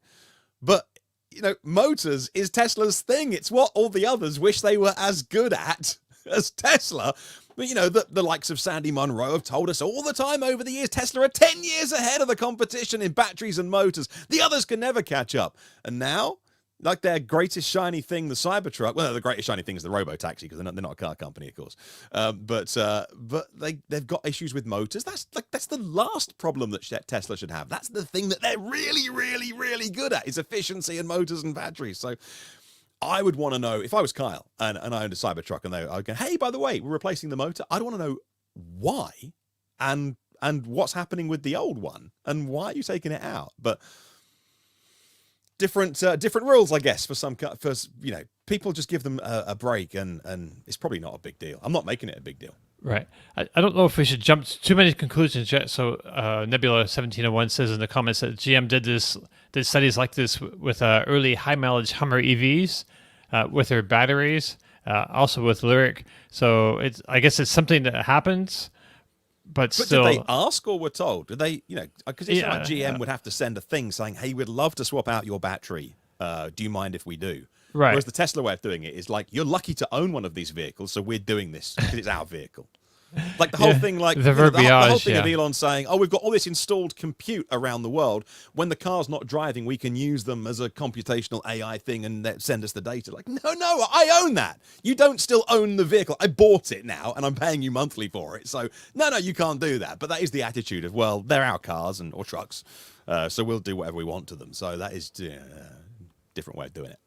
But, you know, motors is Tesla's thing. It's what all the others wish they were as good at as Tesla. But, you know, the likes of Sandy Munro have told us all the time over the years, Tesla are 10 years ahead of the competition in batteries and motors. The others can never catch up. And now, like their greatest shiny thing, the Cybertruck. Well, the greatest shiny thing is the robo-taxi because they're not a car company, of course. But they've got issues with motors. That's the last problem that Tesla should have. That's the thing that they're really, really, really good at is efficiency and motors and batteries. So I would want to know if I was Kyle and I owned a Cybertruck and I would go, hey, by the way, we're replacing the motor. I'd want to know why and what's happening with the old one and why are you taking it out? But different rules, I guess, for you know, people just give them a break and it's probably not a big deal. I'm not making it a big deal. Right. I don't know if we should jump to too many conclusions yet. So Nebula 1701 says in the comments that GM did studies like this with early high mileage Hummer EVs with their batteries, also with Lyric. So I guess it's something that happens. But still, did they ask or were told? Did they, you know, because it's like GM would have to send a thing saying, hey, we'd love to swap out your battery. Do you mind if we do? Right. Whereas the Tesla way of doing it is like, you're lucky to own one of these vehicles, so we're doing this because it's our vehicle. Like the whole thing, like the whole thing of Elon saying, oh, we've got all this installed compute around the world. When the car's not driving, we can use them as a computational AI thing and send us the data. Like, no, I own that. You don't still own the vehicle. I bought it now and I'm paying you monthly for it. So no, you can't do that. But that is the attitude of, well, they're our cars or trucks. So we'll do whatever we want to them. So that is a different way of doing it.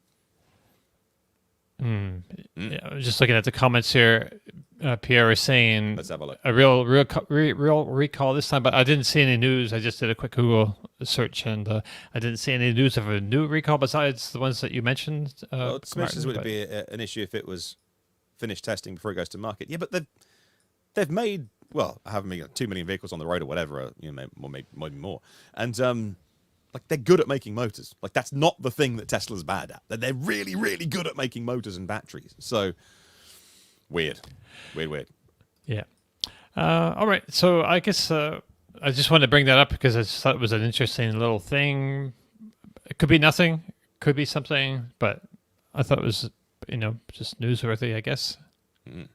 Yeah, I was just looking at the comments here. Pierre is saying Let's have a look. A real recall this time, but I didn't see any news. I just did a quick Google search and I didn't see any news of a new recall besides the ones that you mentioned. Well, it mentions would be an issue if it was finished testing before it goes to market. Yeah, but they've made, well, I haven't 2 million vehicles on the road or whatever, you know, maybe more, and like they're good at making motors. Like that's not the thing that Tesla's bad at. They're really, really good at making motors and batteries. So weird. Yeah. All right. So I guess I just wanted to bring that up because I just thought it was an interesting little thing. It could be nothing, could be something, but I thought it was, you know, just newsworthy, I guess. Mm.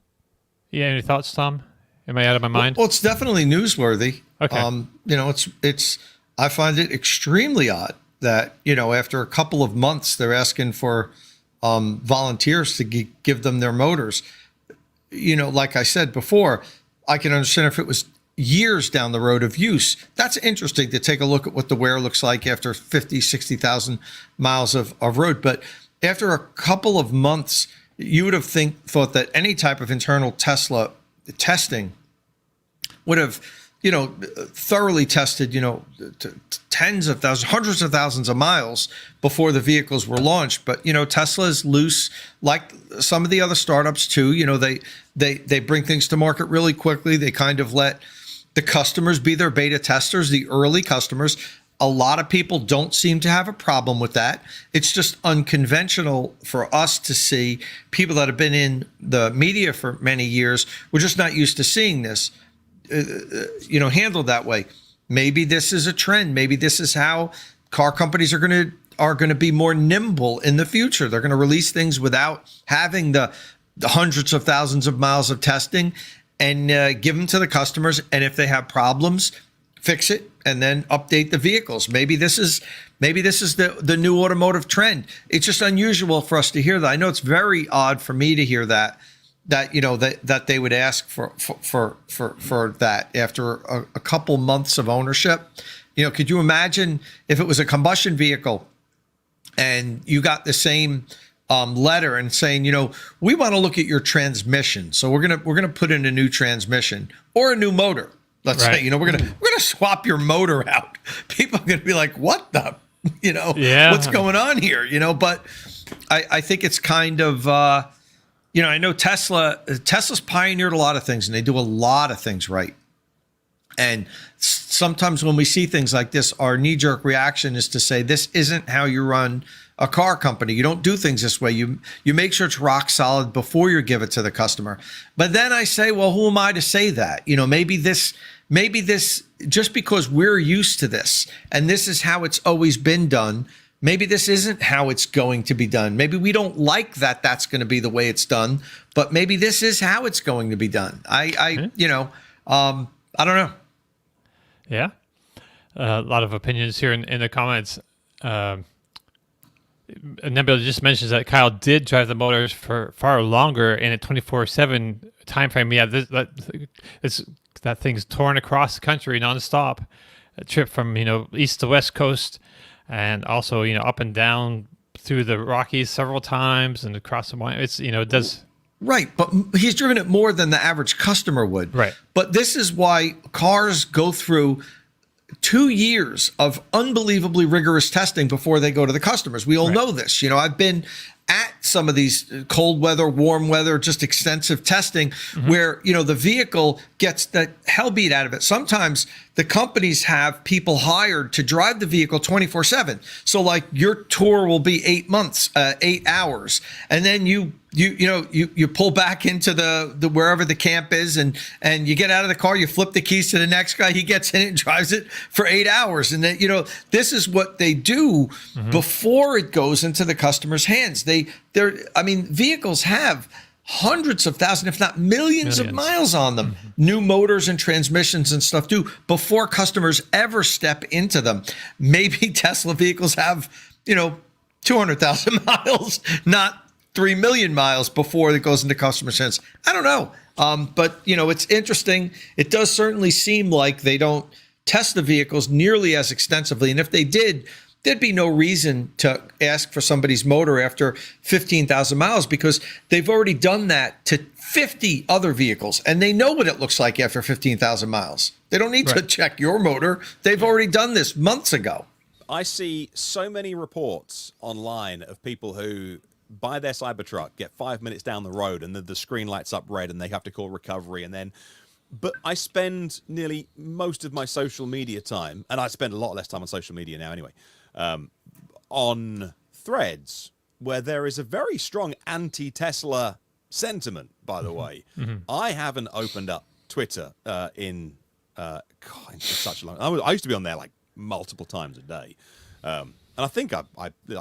Yeah. Any thoughts, Tom? Am I out of my mind? Well, it's definitely newsworthy. Okay. You know, it's. I find it extremely odd that, you know, after a couple of months, they're asking for volunteers to give them their motors. You know, like I said before, I can understand if it was years down the road of use. That's interesting to take a look at what the wear looks like after 50, 60,000 miles of road. But after a couple of months, you would have thought that any type of internal Tesla testing would have, you know, thoroughly tested, you know, tens of thousands, hundreds of thousands of miles before the vehicles were launched. But, you know, Tesla's loose, like some of the other startups too. You know, they bring things to market really quickly. They kind of let the customers be their beta testers, the early customers. A lot of people don't seem to have a problem with that. It's just unconventional for us to see. People that have been in the media for many years, we're just not used to seeing this, you know, handled that way. Maybe this is a trend. Maybe this is how car companies are going to be more nimble in the future. They're going to release things without having the hundreds of thousands of miles of testing and give them to the customers. And if they have problems, fix it and then update the vehicles. Maybe this is the new automotive trend. It's just unusual for us to hear that. I know it's very odd for me to hear that you know, that they would ask for that after a couple months of ownership. You know, could you imagine if it was a combustion vehicle and you got the same letter and saying, you know, we want to look at your transmission, so we're gonna put in a new transmission or a new motor. Let's say, you know, we're gonna swap your motor out. People are gonna be like, what the, you know, what's going on here? You know, but I think it's kind of, I know Tesla's pioneered a lot of things, and they do a lot of things right. And sometimes when we see things like this, our knee-jerk reaction is to say, this isn't how you run a car company. You don't do things this way. You make sure it's rock solid before you give it to the customer. But then I say, well, who am I to say that? Maybe this, just because we're used to this, and this is how it's always been done, maybe this isn't how it's going to be done. Maybe we don't like that that's going to be the way it's done, but maybe this is how it's going to be done. I don't know. Yeah. A lot of opinions here in the comments. Nebula just mentions that Kyle did drive the motors for far longer in a 24/7 time frame. Yeah, that thing's torn across the country nonstop. A trip from east to west coast, and also up and down through the Rockies several times and across the Wyoming. It's it does. Right, but he's driven it more than the average customer would. Right. But this is why cars go through 2 years of unbelievably rigorous testing before they go to the customers. We all know this. I've been at some of these cold weather, warm weather, just extensive testing where, the vehicle gets the hell beat out of it. Sometimes the companies have people hired to drive the vehicle 24/7. So like your tour will be 8 months, 8 hours. And then you pull back into the wherever the camp is and you get out of the car, you flip the keys to the next guy, he gets in it and drives it for 8 hours. And then, this is what they do before it goes into the customer's hands. Vehicles have hundreds of thousands, if not millions of miles on them. New motors and transmissions and stuff too, before customers ever step into them. Maybe Tesla vehicles have, 200,000 miles, not 3 million miles before it goes into customers' hands. I don't know. But it's interesting. It does certainly seem like they don't test the vehicles nearly as extensively. And if they did, there'd be no reason to ask for somebody's motor after 15,000 miles because they've already done that to 50 other vehicles and they know what it looks like after 15,000 miles. They don't need to check your motor. They've already done this months ago. I see so many reports online of people who buy their Cybertruck, get 5 minutes down the road and then the screen lights up red and they have to call recovery but I spend nearly most of my social media time, and I spend a lot less time on social media now anyway, on threads where there is a very strong anti-Tesla sentiment, by the way. I haven't opened up Twitter in such a long time. I used to be on there like multiple times a day. And I think I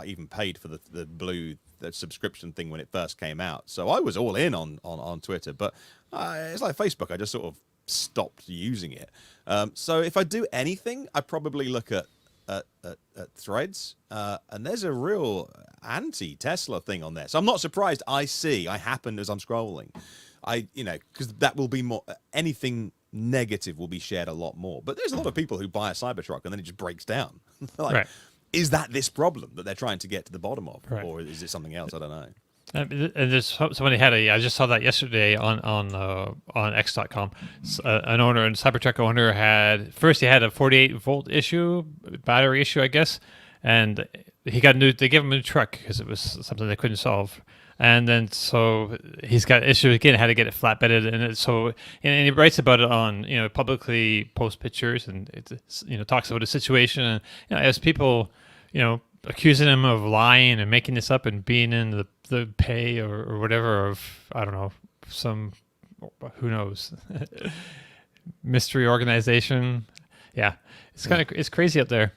even paid for the blue subscription thing when it first came out. So I was all in on Twitter, but it's like Facebook. I just sort of stopped using it. So if I do anything, I probably look at threads, and there's a real anti-Tesla thing on there. So I'm not surprised. I happened as I'm scrolling. Because that will be more, anything negative will be shared a lot more. But there's a lot of people who buy a Cybertruck and then it just breaks down. Is that this problem that they're trying to get to the bottom of, or is it something else? I don't know. And there's somebody I just saw that yesterday on X.com. An owner, a Cybertruck owner, he had a 48 volt battery issue, I guess, and they gave him a new truck because it was something they couldn't solve. And then so he's got issues again, had to get it flatbedded, and he writes about it on publicly post pictures and talks about the situation, and as people accusing him of lying and making this up and being in the pay or whatever of, I don't know, some, who knows, mystery organization. Yeah, it's crazy up there.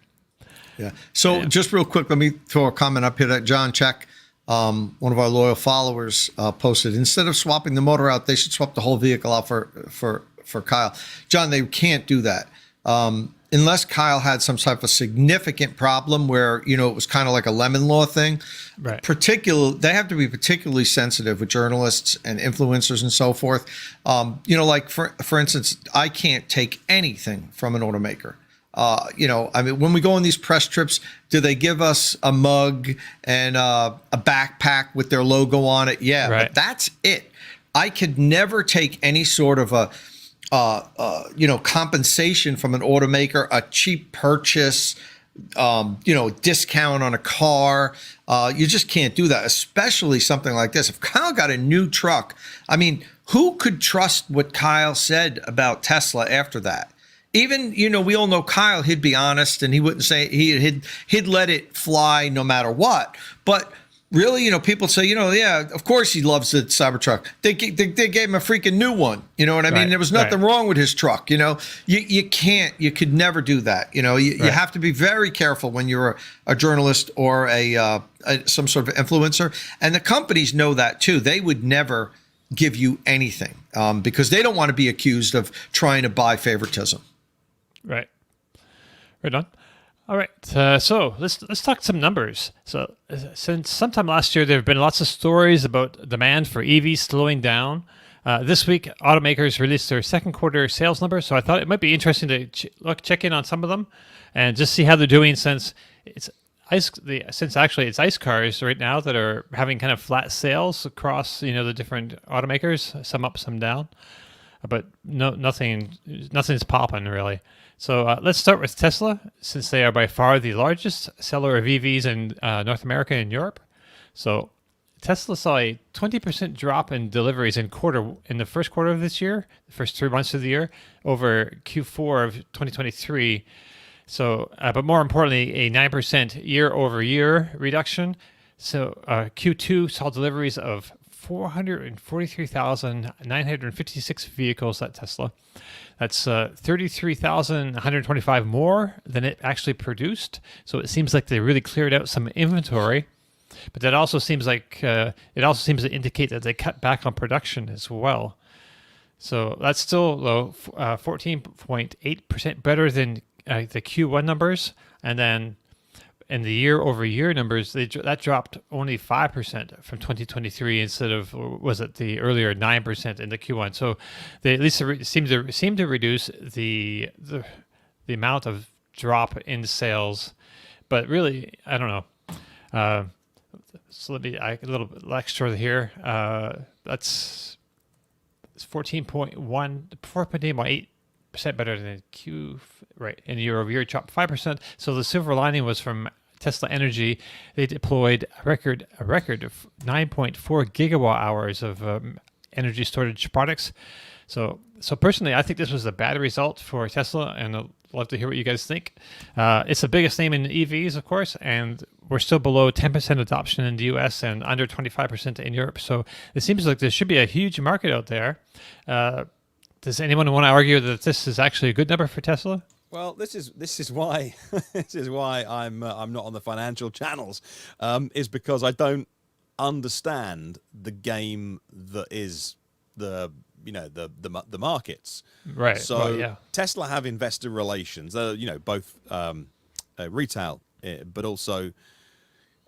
Yeah. So just real quick, let me throw a comment up here that John Check, one of our loyal followers, posted. Instead of swapping the motor out, they should swap the whole vehicle out for Kyle. John, they can't do that. Unless Kyle had some type of significant problem where, it was kind of like a lemon law thing. Right. They have to be particularly sensitive with journalists and influencers and so forth. Like for instance, I can't take anything from an automaker. When we go on these press trips, do they give us a mug and a backpack with their logo on it? Yeah, but that's it. I could never take any sort of compensation from an automaker, a cheap purchase, discount on a car. You just can't do that, especially something like this. If Kyle got a new truck, I mean, who could trust what Kyle said about Tesla after that? Even, we all know Kyle, he'd be honest and he wouldn't say, he'd let it fly no matter what. But really, people say, yeah, of course he loves the Cybertruck. They gave him a freaking new one. You know what I mean? There was nothing wrong with his truck. You could never do that. You have to be very careful when you're a journalist or some sort of influencer. And the companies know that too. They would never give you anything because they don't want to be accused of trying to buy favoritism. Right. Right on. All right, so let's talk some numbers. So since sometime last year, there have been lots of stories about demand for EVs slowing down. This week, automakers released their second quarter sales numbers, so I thought it might be interesting to check in on some of them and just see how they're doing since it's ICE cars right now that are having kind of flat sales across the different automakers, some up, some down, but nothing's popping really. So let's start with Tesla, since they are by far the largest seller of EVs in North America and Europe. So Tesla saw a 20% drop in deliveries in the first quarter of this year, the first 3 months of the year, over Q4 of 2023. So, but more importantly, a 9% year-over-year reduction. So Q2 saw deliveries of 443,956 vehicles at Tesla. That's 33,125 more than it actually produced. So it seems like they really cleared out some inventory. But that also seems like to indicate that they cut back on production as well. So that's still low, 14.8% better than the Q1 numbers. And then in the year-over-year numbers, that dropped only 5% from 2023 instead of, was it the earlier 9% in the Q1? So they at least seem to reduce the amount of drop in sales. But really, I don't know. So let me a little bit extra here. That's 4.8% better than Q. Right, in year-over-year, dropped 5%. So the silver lining was from Tesla Energy. They deployed a record of 9.4 gigawatt hours of energy storage products. So personally, I think this was a bad result for Tesla, and I'd love to hear what you guys think. It's the biggest name in EVs, of course, and we're still below 10% adoption in the US and under 25% in Europe. So it seems like there should be a huge market out there. Does anyone want to argue that this is actually a good number for Tesla? Well, this is why I'm not on the financial channels, is because I don't understand the game that is the markets. Right. So well, yeah. Tesla have investor relations, both retail, but also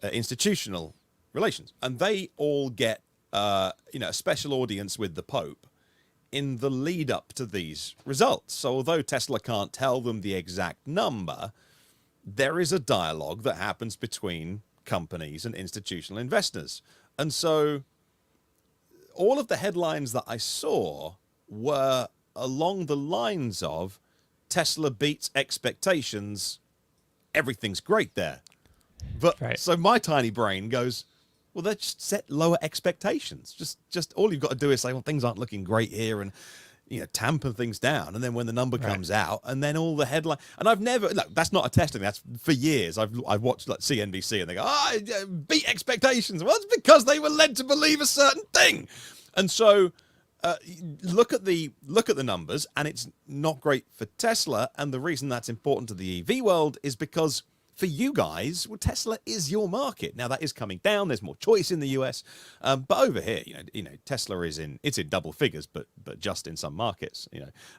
institutional relations, and they all get a special audience with the Pope in the lead up to these results. So although Tesla can't tell them the exact number, there is a dialogue that happens between companies and institutional investors. And so all of the headlines that I saw were along the lines of Tesla beats expectations, everything's great there. But So my tiny brain goes, well, let's just set lower expectations. Just all you've got to do is say, well, things aren't looking great here, and tamper things down. And then when the number comes out, and then all the headline. And I've never that's not a testing. That's for years. I've watched CNBC, and they go, beat expectations. Well, it's because they were led to believe a certain thing. And so look at the numbers, and it's not great for Tesla. And the reason that's important to the EV world is because, for you guys, well, Tesla is your market. Now that is coming down. There's more choice in the US, but over here, Tesla is in double figures, but just in some markets,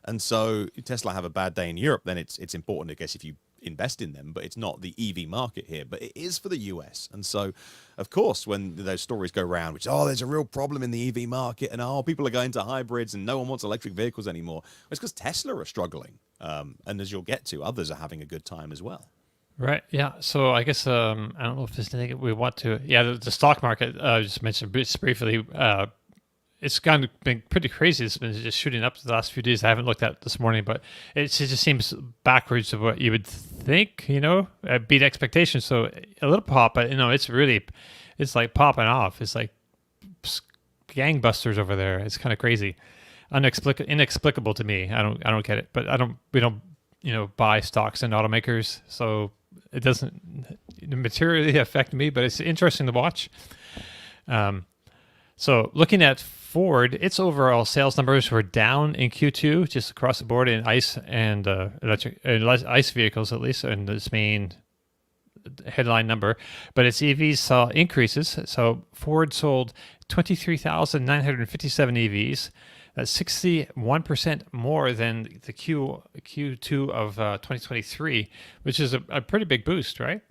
And so Tesla have a bad day in Europe, then it's important, I guess, if you invest in them. But it's not the EV market here, but it is for the US. And so, of course, when those stories go around, which there's a real problem in the EV market, and people are going to hybrids, and no one wants electric vehicles anymore. It's because Tesla are struggling, and as you'll get to, others are having a good time as well. Right. Yeah. So I guess I don't know if there's anything we want to. Yeah, the stock market. Just mentioned briefly. it's been pretty crazy. It's been just shooting up the last few days. I haven't looked at it this morning, but it just seems backwards of what you would think, beat expectations. So a little pop, but it's like popping off. It's like gangbusters over there. It's kind of crazy, inexplicable to me. I don't get it, but we don't buy stocks in automakers, so it doesn't materially affect me. But it's interesting to watch. So looking at Ford, its overall sales numbers were down in Q2, just across the board in ICE and ICE vehicles, at least, in this main headline number. But its EVs saw increases. So Ford sold 23,957 EVs. That's 61% more than the Q2 of 2023, which is a pretty big boost, right?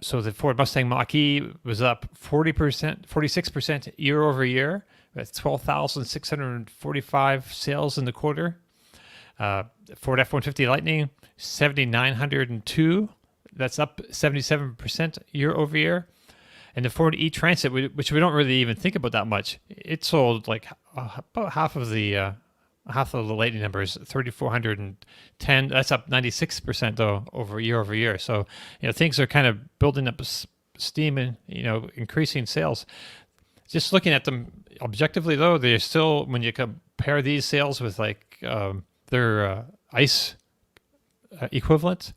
So the Ford Mustang Mach-E was up 46% year over year. That's 12,645 sales in the quarter. Ford F-150 Lightning, 7,902. That's up 77% year over year. And the Ford E-Transit, which we don't really even think about that much, it sold like about half of the Lightning numbers, 3,410. That's up 96% though over year. So things are kind of building up steam and increasing sales. Just looking at them objectively though, they're still, when you compare these sales with like their ICE equivalent,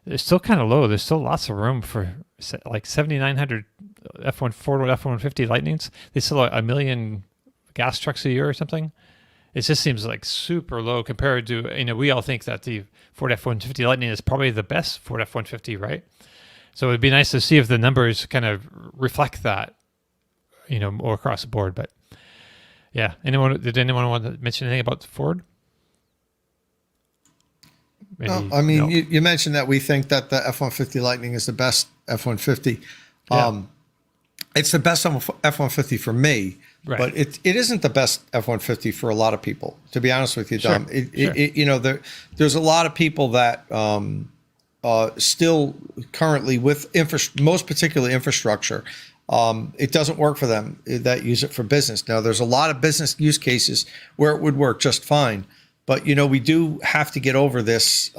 they're still kind of low. There's still lots of room for like 7,900 Ford F-150 Lightnings. They sell a million gas trucks a year or something. It just seems like super low compared to, we all think that the Ford F-150 Lightning is probably the best Ford F-150, right? So it'd be nice to see if the numbers kind of reflect that, more across the board. But yeah, did anyone want to mention anything about Ford? No. You mentioned that we think that the F-150 Lightning is the best F-150. Yeah. It's the best F-150 for me, right. But it isn't the best F-150 for a lot of people, to be honest with you, Dom. Sure. There's a lot of people that still currently with most particularly infrastructure, it doesn't work for them that use it for business. Now, there's a lot of business use cases where it would work just fine. But, we do have to get over this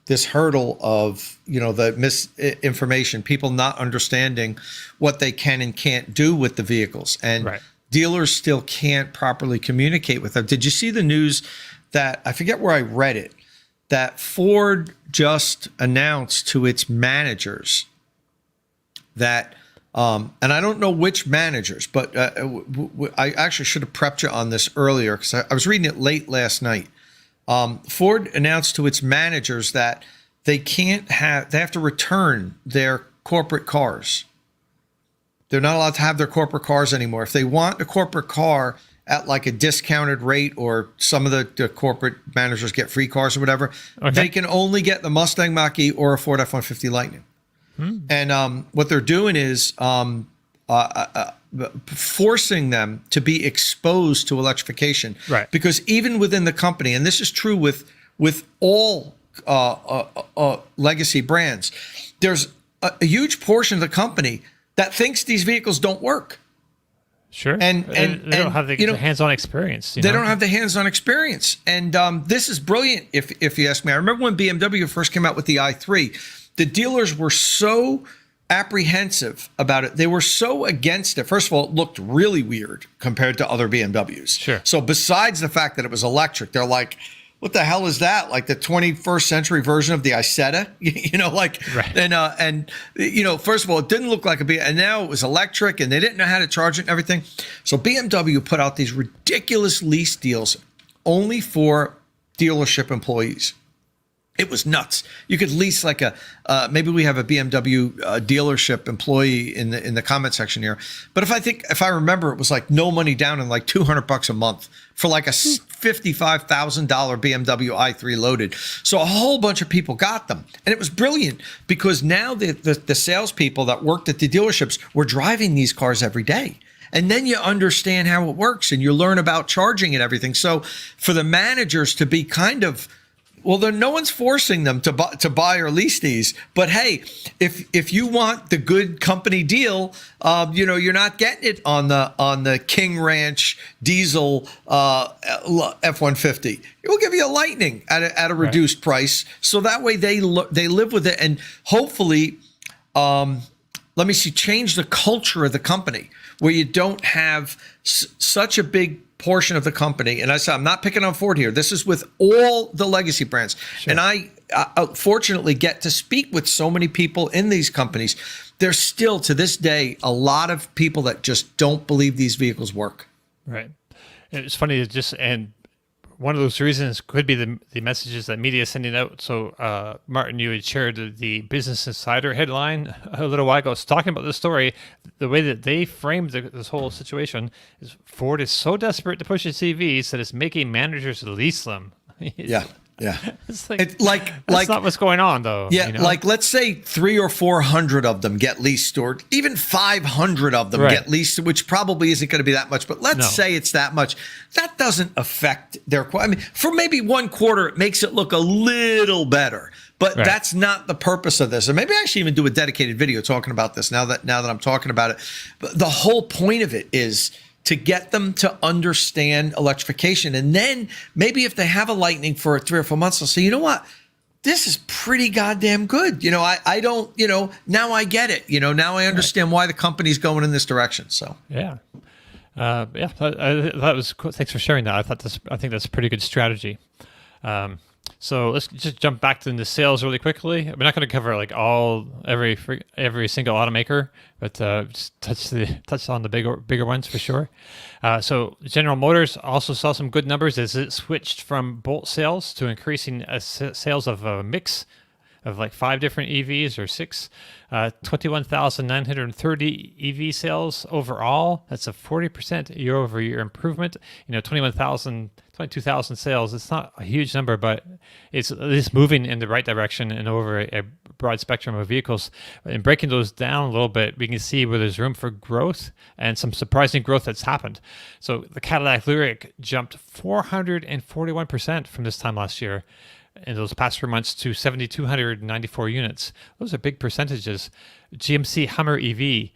this hurdle of, the misinformation, people not understanding what they can and can't do with the vehicles. And right. Dealers still can't properly communicate with them. Did you see the news that, I forget where I read it, that Ford just announced to its managers that, and I don't know which managers, but I actually should have prepped you on this earlier because I was reading it late last night. Ford announced to its managers that they have to return their corporate cars. They're not allowed to have their corporate cars anymore. If they want a corporate car at like a discounted rate, or some of the corporate managers get free cars or whatever, okay, they can only get the Mustang Mach-E or a Ford F-150 Lightning. And what they're doing is forcing them to be exposed to electrification. Right. Because even within the company, and this is true with all legacy brands, there's a huge portion of the company that thinks these vehicles don't work. Sure. And they don't have the hands-on experience. They don't have the hands-on experience. And this is brilliant, if you ask me. I remember when BMW first came out with the i3, the dealers were so apprehensive about it. They were so against it. First of all, it looked really weird compared to other BMWs. Sure. So besides the fact that it was electric, they're like, what the hell is that? Like the 21st century version of the Isetta? Right. And first of all, it didn't look like a BMW, and now it was electric, and they didn't know how to charge it and everything. So BMW put out these ridiculous lease deals only for dealership employees. It was nuts. You could lease like maybe we have a BMW dealership employee in the comment section here. But if I remember, it was like no money down and like $200 a month for like a $55,000 BMW i3 loaded. So a whole bunch of people got them, and it was brilliant because now the salespeople that worked at the dealerships were driving these cars every day. And then you understand how it works and you learn about charging and everything. So for the managers to be kind of Well, then no one's forcing them to buy or lease these. But hey, if you want the good company deal, you're not getting it on the King Ranch diesel F-150. We'll give you a Lightning at a reduced price, so that way they live with it, and hopefully, change the culture of the company where you don't have such a big portion of the company. And I said, I'm not picking on Ford here. This is with all the legacy brands. Sure. And I fortunately get to speak with so many people in these companies. There's still, to this day, a lot of people that just don't believe these vehicles work. Right. It's funny, and one of those reasons could be the messages that media is sending out. So, Martin, you had shared the Business Insider headline a little while ago. It's talking about this story. The way that they framed this whole situation is Ford is so desperate to push its EVs that it's making managers lease them. Yeah. It's that's not what's going on, though. Yeah, like let's say 300 or 400 of them get leased, or even 500 of them get leased, which probably isn't going to be that much. But let's say it's that much. That doesn't affect their. I mean, for maybe one quarter, it makes it look a little better. But that's not the purpose of this. And maybe I should even do a dedicated video talking about this. Now that I'm talking about it, but the whole point of it is to get them to understand electrification. And then maybe if they have a Lightning for 3 or 4 months, they'll say, you know what? This is pretty goddamn good. I don't, now I get it. Now I understand why the company's going in this direction. So, yeah. That was cool. Thanks for sharing that. I think that's a pretty good strategy. So let's just jump back to the sales really quickly. We're not going to cover like every single automaker, but just touch on the bigger ones for sure. So General Motors also saw some good numbers as it switched from Bolt sales to increasing sales of a mix of like 5 different EVs or 6, 21,930 EV sales overall. That's a 40% year-over-year improvement. 22,000 sales. It's not a huge number, but it's at least moving in the right direction and over a broad spectrum of vehicles. And breaking those down a little bit, we can see where there's room for growth and some surprising growth that's happened. So the Cadillac Lyriq jumped 441% from this time last year in those past 4 months to 7,294 units. Those are big percentages. GMC Hummer EV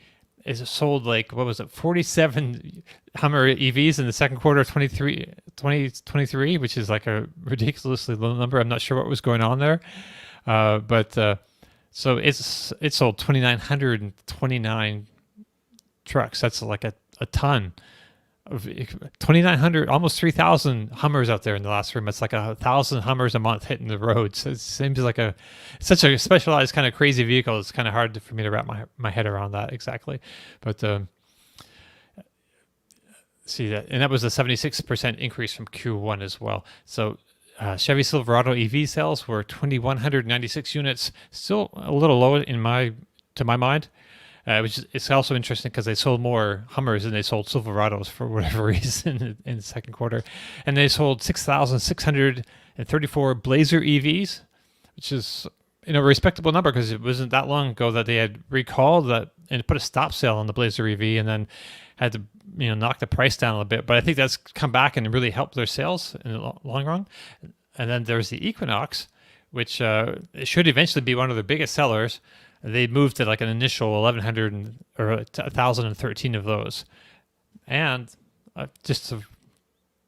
is sold 47 Hummer EVs in the second quarter of 2023, which is like a ridiculously low number. I'm not sure what was going on there. So it sold 2,929 trucks. That's like a ton. 2,900, almost 3,000 Hummers out there in the last 3 months. Like 1,000 Hummers a month hitting the road. So it seems like such a specialized kind of crazy vehicle. It's kind of hard for me to wrap my head around that exactly. But see that, and that was a 76% increase from Q1 as well. So Chevy Silverado EV sales were 2,196 units, still a little low to my mind. It's also interesting because they sold more Hummers than they sold Silverados for whatever reason in the second quarter. And they sold 6,634 Blazer EVs, which is a respectable number because it wasn't that long ago that they had recalled that and put a stop sale on the Blazer EV and then had to knock the price down a little bit. But I think that's come back and really helped their sales in the long run. And then there's the Equinox, which it should eventually be one of the biggest sellers. They moved to like an initial 1,100 or 1,013 of those. And just to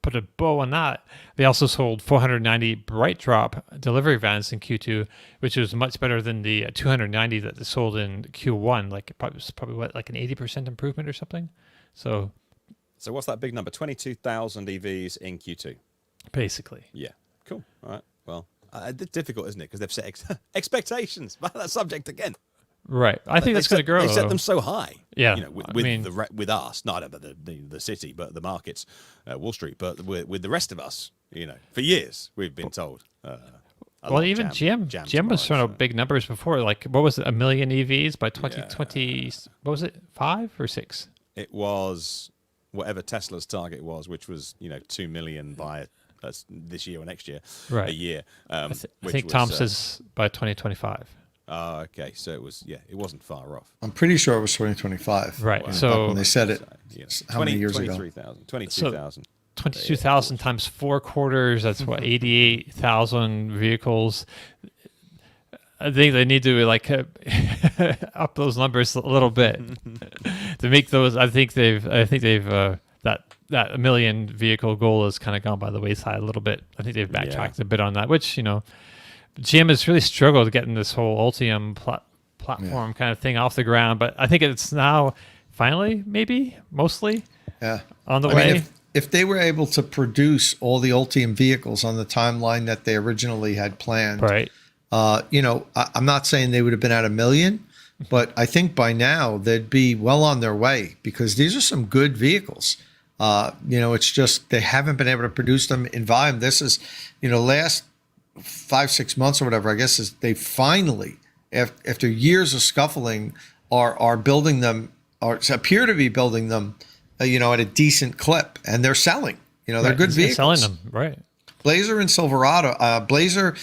put a bow on that, they also sold 490 Bright Drop delivery vans in Q2, which was much better than the 290 that they sold in Q1. Like it was probably like an 80% improvement or something. So what's that big number? 22,000 EVs in Q2. Basically. Yeah. Cool. All right. Well, it's difficult, isn't it? Because they've set expectations about that subject again. Right. I think that's going to grow. They set them so high. Yeah. With us, not the city, but the markets, Wall Street, but with the rest of us, for years we've been told. Even GM was throwing out big numbers before. Like, what was it? 1 million EVs by 2020? What was it? 5 or 6? It was whatever Tesla's target was, which was 2 million by this year or next year, right? A year. I think Tom says by 2025. Oh, okay. So it wasn't far off. I'm pretty sure it was 2025. Right. Wow. So when they said it, how many years ago? 22,000. 22,000 times 4 quarters. That's what, 88,000 vehicles. I think they need to like up those numbers a little bit to make those. I think they've that a million vehicle goal has kind of gone by the wayside a little bit. I think they've backtracked a bit on that, which, GM has really struggled getting this whole Ultium platform kind of thing off the ground. But I think it's now finally, maybe mostly on the way. Mean, if they were able to produce all the Ultium vehicles on the timeline that they originally had planned, right? I'm not saying they would have been at 1 million, but I think by now they'd be well on their way because these are some good vehicles. It's just they haven't been able to produce them in volume. This is, last 5-6 months or whatever, I guess, is they finally, after years of scuffling, are building them, or appear to be building them, at a decent clip, and they're selling. They're good vehicles. Selling them, right? Blazer and Silverado, Blazer,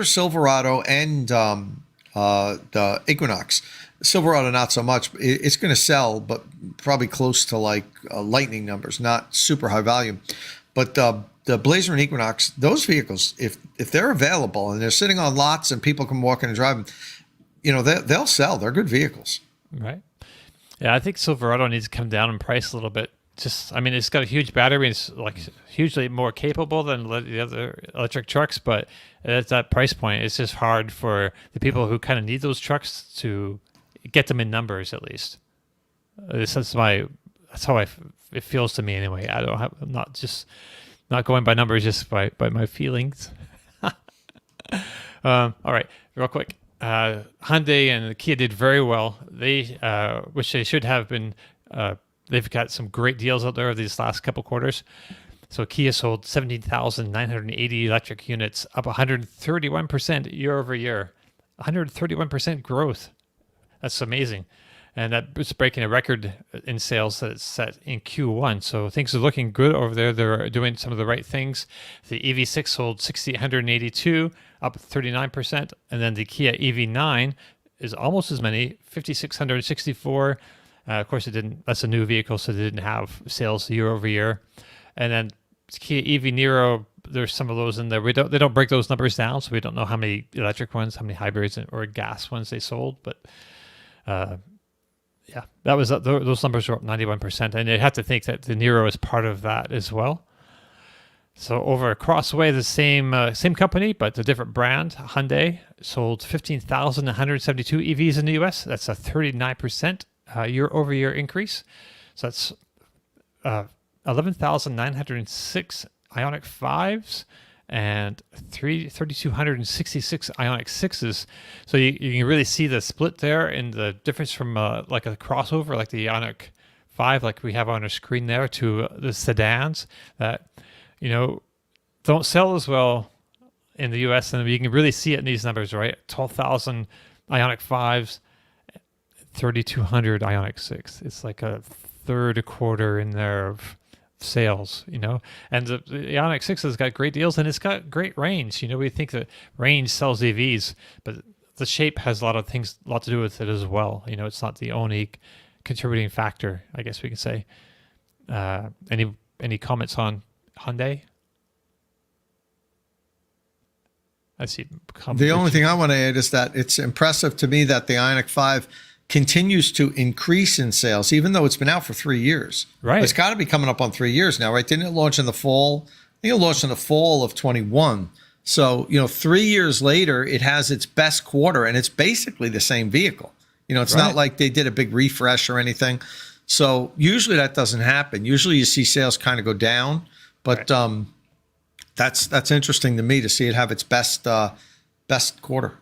Silverado, and the Equinox. Silverado, not so much. It's going to sell, but probably close to like lightning numbers, not super high volume. But the Blazer and Equinox, those vehicles, if they're available and they're sitting on lots and people can walk in and drive them, they'll sell. They're good vehicles. Right. Yeah, I think Silverado needs to come down in price a little bit. It's got a huge battery. It's like hugely more capable than the other electric trucks, but at that price point, it's just hard for the people who kind of need those trucks to get them in numbers at least. That's how it feels to me anyway. I'm not going by numbers, just by my feelings. All right, real quick. Hyundai and Kia did very well. They, which they should have been. They've got some great deals out there these last couple quarters. So Kia sold 17,980 electric units, up 131% year over year. 131% growth. That's amazing. And that was breaking a record in sales that's set in Q1. So things are looking good over there. They're doing some of the right things. The EV6 sold 6,882, up 39%. And then the Kia EV9 is almost as many, 5,664. Of course, that's a new vehicle, so they didn't have sales year over year. And then Kia EV Niro, there's some of those in there. They don't break those numbers down, so we don't know how many electric ones, how many hybrids or gas ones they sold. But that was those numbers were up 91%, and you have to think that the Niro is part of that as well. So over across the way, the same company, but a different brand, Hyundai, sold 15,172 EVs in the U.S. That's a 39%. Year-over-year increase. So that's 11,906 Ioniq 5s and 3,266 Ioniq 6s. So you can really see the split there and the difference from like a crossover, like the Ioniq 5, like we have on our screen there, to the sedans that, don't sell as well in the U.S. And you can really see it in these numbers, right? 12,000 Ioniq 5s, 3,200 Ioniq 6. It's like a third, a quarter in there of sales, And the Ioniq 6 has got great deals and it's got great range. We think that range sells EVs, but the shape has a lot to do with it as well. It's not the only contributing factor, I guess we can say. Any comments on Hyundai? I see. The only thing I want to add is that it's impressive to me that the Ioniq 5 continues to increase in sales, even though it's been out for 3 years. Right. It's got to be coming up on 3 years now, right? Didn't it launch in the fall? I think it launched in the fall of 21. So, 3 years later, it has its best quarter, and it's basically the same vehicle. It's not like they did a big refresh or anything. So usually that doesn't happen. Usually you see sales kind of go down, but that's interesting to me to see it have its best quarter.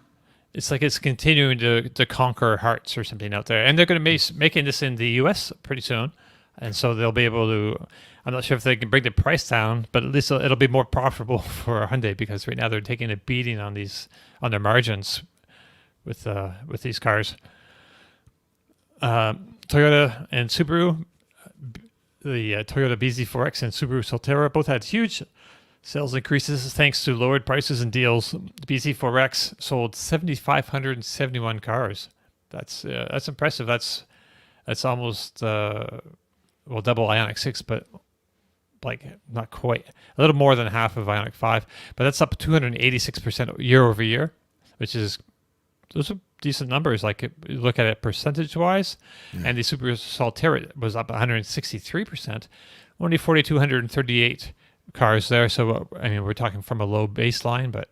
It's like it's continuing to conquer hearts or something out there. And they're going to be making this in the U.S. pretty soon. And so they'll be able to, I'm not sure if they can bring the price down, but at least it'll be more profitable for Hyundai because right now they're taking a beating on their margins with these cars. Toyota and Subaru, the Toyota BZ4X and Subaru Solterra both had huge sales increases thanks to lowered prices and deals. The BZ4X sold 7,571 cars. That's impressive. That's almost double Ioniq 6, but like not quite, a little more than half of Ioniq 5, but that's up 286% year over year, which is, those are decent numbers. Like, you look at it percentage wise, and the Super Solterra was up 163%, only 4,238 cars there. So, I mean, we're talking from a low baseline, but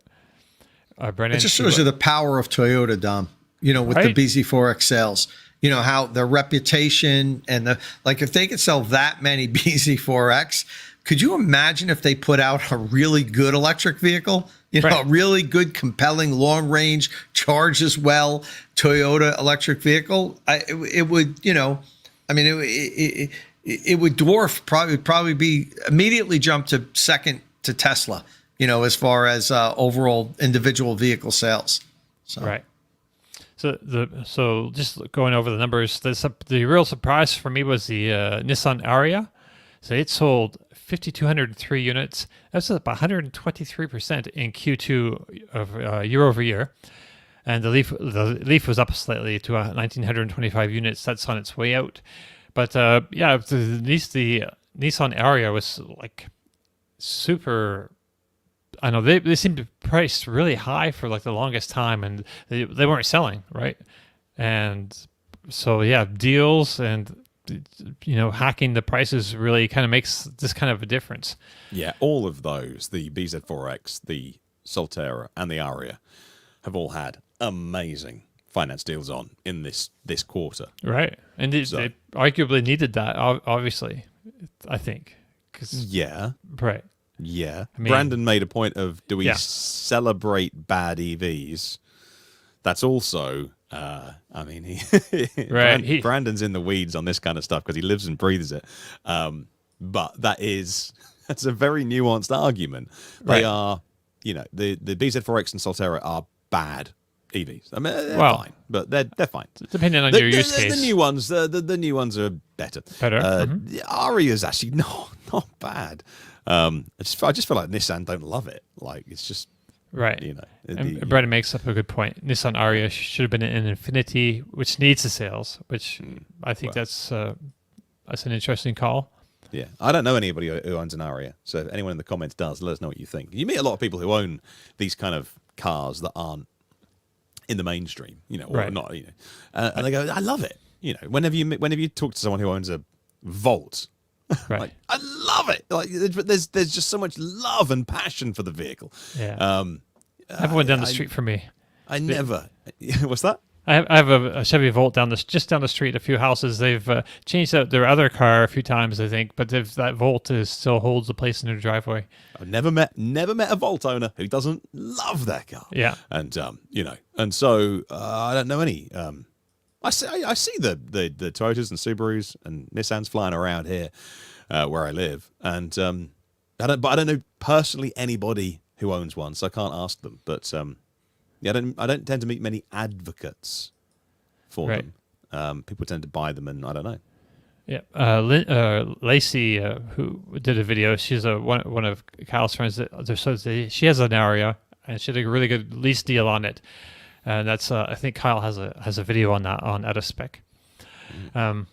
Brennan, It just shows you the power of Toyota, Dom, with Right. the BZ4X sales, how their reputation and if they could sell that many BZ4X, could you imagine if they put out a really good electric vehicle, Right. a really good, compelling, long range, charges well Toyota electric vehicle? It would, it would dwarf, probably be immediately jump to second to Tesla, as far as overall individual vehicle sales. So. Right. So just going over the numbers, the real surprise for me was the Nissan Ariya. So it sold 5,203 units. That's up 123% in Q2 of year over year. And the Leaf was up slightly to 1,925 units. That's on its way out. But at least the Nissan Ariya was like super. I know they seemed to be priced really high for like the longest time, and they weren't selling, right? And so deals and hacking the prices really kind of makes this kind of a difference. Yeah, all of those, the BZ4X, the Solterra, and the Aria, have all had amazing finance deals on in this quarter. Right, and they arguably needed that, obviously, I think. Right. Yeah. I mean, Brandon made a point of, do we celebrate bad EVs? That's also, Right. Brandon's in the weeds on this kind of stuff because he lives and breathes it. But that's a very nuanced argument. They are, the BZ4X and Solterra are bad EVs. I mean, they're fine, but they're fine. Depending on your use case. The new ones, the new ones are better. The Aria is actually not bad. I just feel like Nissan don't love it. Like, it's just right. And Brendan makes up a good point. Nissan Ariya should have been an Infinity, which needs the sales. Which I think that's an interesting call. Yeah, I don't know anybody who owns an Aria, so if anyone in the comments does, let us know what you think. You meet a lot of people who own these kind of cars that aren't in the mainstream, or not, and they go, "I love it." Whenever you talk to someone who owns a Volt. Right. Like, I love it. Like, there's just so much love and passion for the vehicle. Yeah. Everyone down the street for me. I never. What's that? I have a Chevy Volt just down the street. A few houses. They've changed out their other car a few times, I think, but that Volt still holds a place in their driveway. I've never met a Volt owner who doesn't love their car. Yeah. And and so I don't know any. I see the Toyotas and Subarus and Nissans flying around here where I live, and I don't know personally anybody who owns one, so I can't ask them. But I don't tend to meet many advocates for them. People tend to buy them, and I don't know. Yeah, Lacey, who did a video, she's one of Kyle's friends. She has an Aria, and she did a really good lease deal on it. And that's I think Kyle has a video on that on Out of Spec. So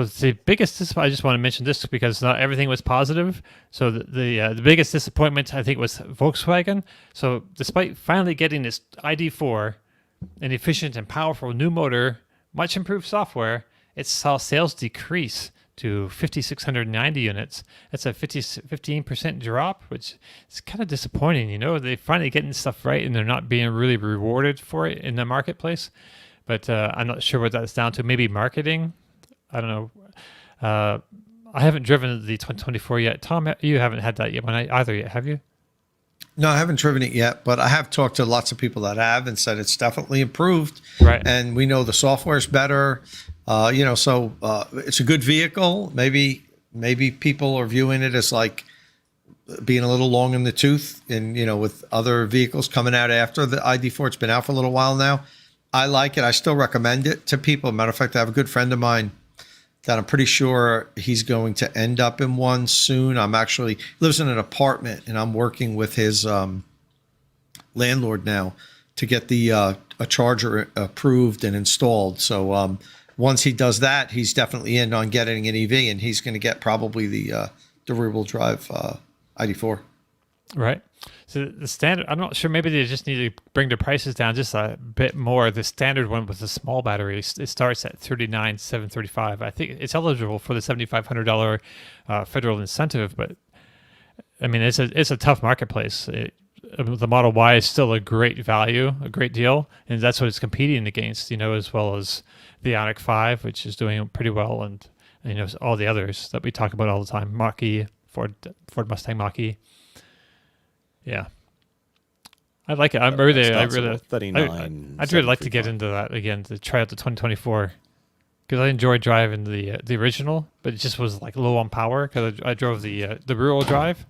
the biggest I just want to mention this because not everything was positive. So the biggest disappointment I think was Volkswagen. So despite finally getting this ID4, an efficient and powerful new motor, much improved software, it saw sales decrease to 5,690 units. That's a 15% drop, which is kind of disappointing. They're finally getting stuff right, and they're not being really rewarded for it in the marketplace. But I'm not sure what that's down to. Maybe marketing. I don't know. I haven't driven the 2024 yet. Tom, you haven't had that yet either yet, have you? No, I haven't driven it yet, but I have talked to lots of people that have and said it's definitely improved. Right. And we know the software's better. So it's a good vehicle. Maybe people are viewing it as like being a little long in the tooth, and with other vehicles coming out after the ID4, it's been out for a little while now. I like it. I still recommend it to people. Matter of fact, I have a good friend of mine that I'm pretty sure he's going to end up in one soon. He lives in an apartment, and I'm working with his landlord now to get a charger approved and installed. So once he does that, he's definitely in on getting an EV, and he's going to get probably the rear-wheel drive ID4. Right. So the standard, I'm not sure. Maybe they just need to bring the prices down just a bit more. The standard one with the small battery, it starts at $39,735. I think it's eligible for the $7,500 federal incentive, but I mean, it's a tough marketplace. The Model Y is still a great value, a great deal, and that's what it's competing against. As well as the Ioniq 5, which is doing pretty well, and all the others that we talk about all the time. Mach-E, Ford Mustang Mach-E. Yeah, I like it. I'd really like to get into that again, to try out the 2024, because I enjoyed driving the original, but it just was like low on power because I drove the rear-wheel drive.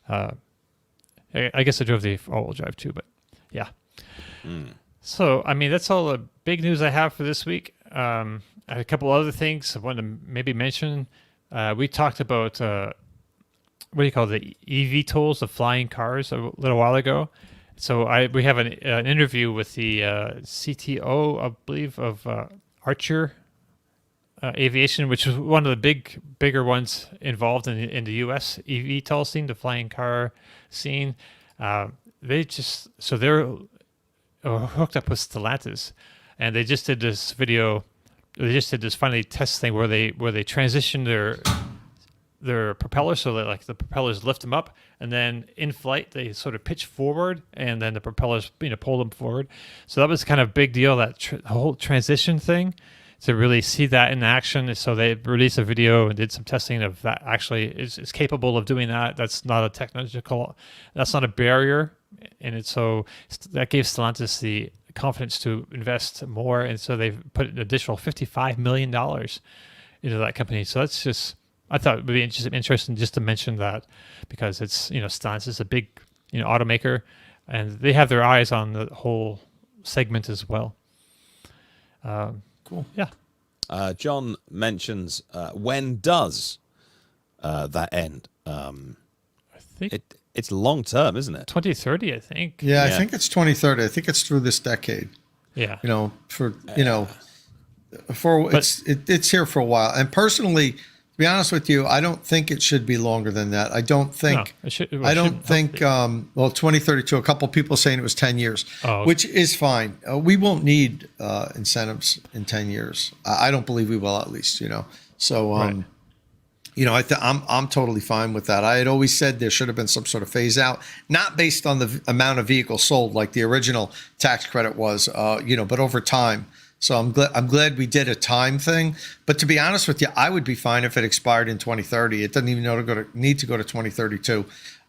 I guess I drove the all-wheel drive too, but yeah. So I mean, that's all the big news I have for this week. I had a couple other things I wanted to maybe mention. We talked about what do you call the EV tools, the flying cars, a little while ago. So we have an interview with the CTO, I believe, of Archer Aviation, which is one of the bigger ones involved in the U.S. eVTOL scene, the flying car scene. They're hooked up with Stellantis, and they just did this video. They just did this finally test thing where they transitioned their propeller, so that like the propellers lift them up, and then in flight they sort of pitch forward, and then the propellers pull them forward. So that was kind of a big deal, that whole transition thing, to really see that in action. So they released a video and did some testing of that. Actually is capable of doing that. That's not a barrier, and that gave Stellantis the confidence to invest more, and so they've put an additional $55 million into that company. So that's just, I thought it would be interesting just to mention that, because it's, Stellantis is a big, automaker, and they have their eyes on the whole segment as well. Cool. Yeah. John mentions, when does that end? I think it's long term, isn't it? 2030, I think. Yeah, I think it's 2030. I think it's through this decade. Yeah. It's here for a while. And personally, to be honest with you, I don't think it should be longer than that. I don't think. No, I don't think. 2032. A couple of people saying it was 10 years, which is fine. We won't need incentives in 10 years. I don't believe we will, at least. So. Right. I'm totally fine with that. I had always said there should have been some sort of phase out, not based on the amount of vehicles sold like the original tax credit was, but over time. So I'm glad we did a time thing. But to be honest with you, I would be fine if it expired in 2030. It doesn't even need to go to 2032.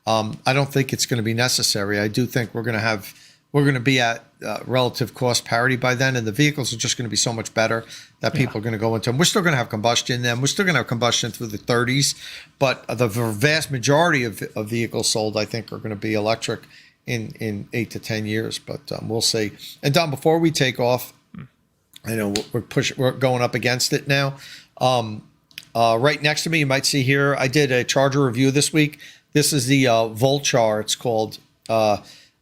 I don't think it's going to be necessary. I do think we're going to be at relative cost parity by then, and the vehicles are just going to be so much better that people are going to go into them. We're still going to have combustion in them. We're still going to have combustion through the 30s, but the vast majority of vehicles sold, I think, are going to be electric in 8 to 10 years. But we'll see. And Don, before we take off, I know we're going up against it now. Right next to me, you might see here, I did a charger review this week. This is the Volchar, it's called.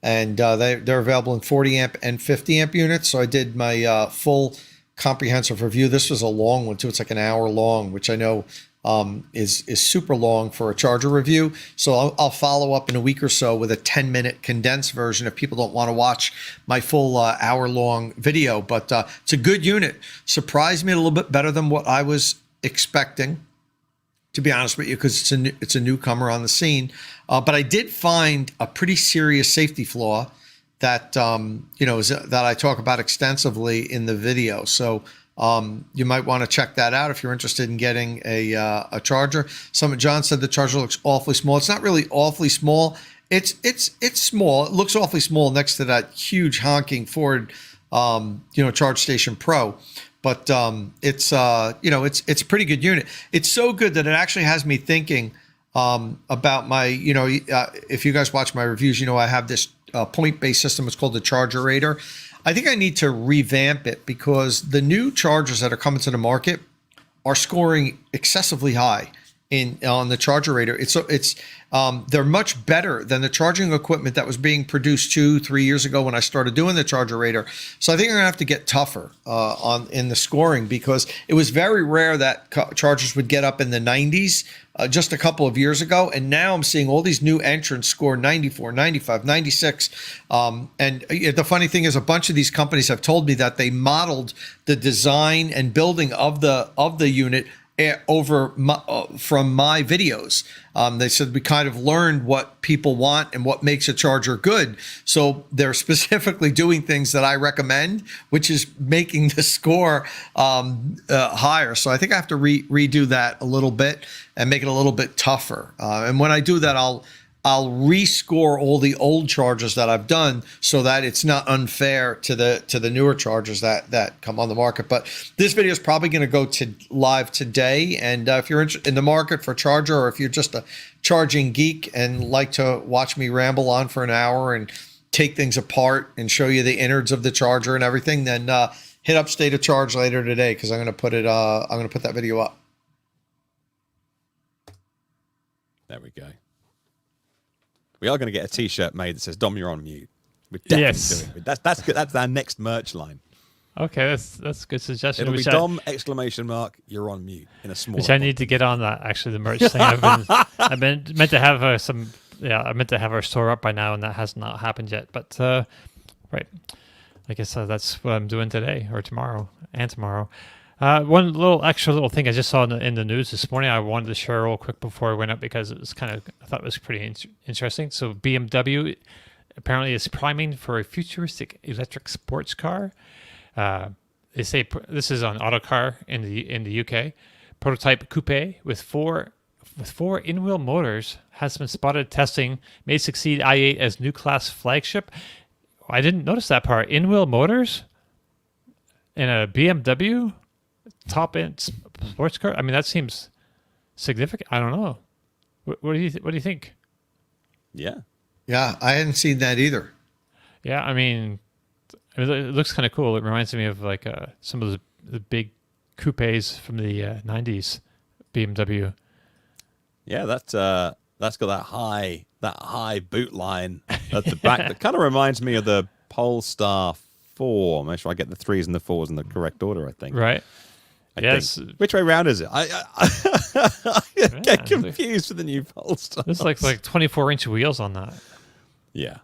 And they're available in 40 amp and 50 amp units. So I did my full comprehensive review. This was a long one too. It's like an hour long, which I know is super long for a charger review. So I'll follow up in a week or so with a 10-minute condensed version if people don't want to watch my full hour-long video. But it's a good unit. Surprised me a little bit better than what I was expecting, to be honest with you, because it's a newcomer on the scene. But I did find a pretty serious safety flaw that that I talk about extensively in the video. So you might want to check that out if you're interested in getting a charger. John said the charger looks awfully small. It's not really awfully small. It's small. It looks awfully small next to that huge honking Ford Charge Station Pro. But it's a pretty good unit. It's so good that it actually has me thinking about my, if you guys watch my reviews, I have this point-based system. It's called the Chargerator. I think I need to revamp it because the new chargers that are coming to the market are scoring excessively high. on the Chargerator. They're much better than the charging equipment that was being produced 2-3 years ago when I started doing the Chargerator. So I think I'm gonna have to get tougher in the scoring, because it was very rare that chargers would get up in the 90s just a couple of years ago, and now I'm seeing all these new entrants score 94, 95, 96. And the funny thing is, a bunch of these companies have told me that they modeled the design and building of the unit from my videos. They said we kind of learned what people want and what makes a charger good. So they're specifically doing things that I recommend, which is making the score higher. So I think I have to redo that a little bit and make it a little bit tougher. And when I do that, I'll rescore all the old chargers that I've done, so that it's not unfair to the newer chargers that come on the market. But this video is probably going to go live today. And if you're in the market for a charger, or if you're just a charging geek and like to watch me ramble on for an hour and take things apart and show you the innards of the charger and everything, then hit up State of Charge later today, because I'm going to put that video up. There we go. We are going to get a T-shirt made that says "Dom, you're on mute." We're definitely doing it. That's good. That's our next merch line. Okay, that's a good suggestion. It'll be Dom ! You're on mute in a small. Which I need to get on that. Actually, the merch thing. I've been meant to have I meant to have our store up by now, and that has not happened yet. But right, I guess that's what I'm doing today or tomorrow and tomorrow. One extra little thing I just saw in the news this morning, I wanted to share real quick before I went up, because it was I thought it was pretty interesting. So BMW apparently is priming for a futuristic electric sports car. They say this is on Autocar in the UK. Prototype coupe with four in-wheel motors has been spotted testing, may succeed i8 as new class flagship. I didn't notice that part. In-wheel motors in a BMW top-end sports car. I mean, that seems significant. I don't know. What do you think? Yeah, I hadn't seen that either. Yeah, I mean, it looks kind of cool. It reminds me of like some of the big coupes from the 90s BMW. Yeah, that's got that high boot line at the back. That kind of reminds me of the Polestar 4. Make sure I get the 3s and the 4s in the correct order, I think. Right. Yes. Which way round is it? I get confused with the new Polestar. There's like 24-inch wheels on that. Yeah.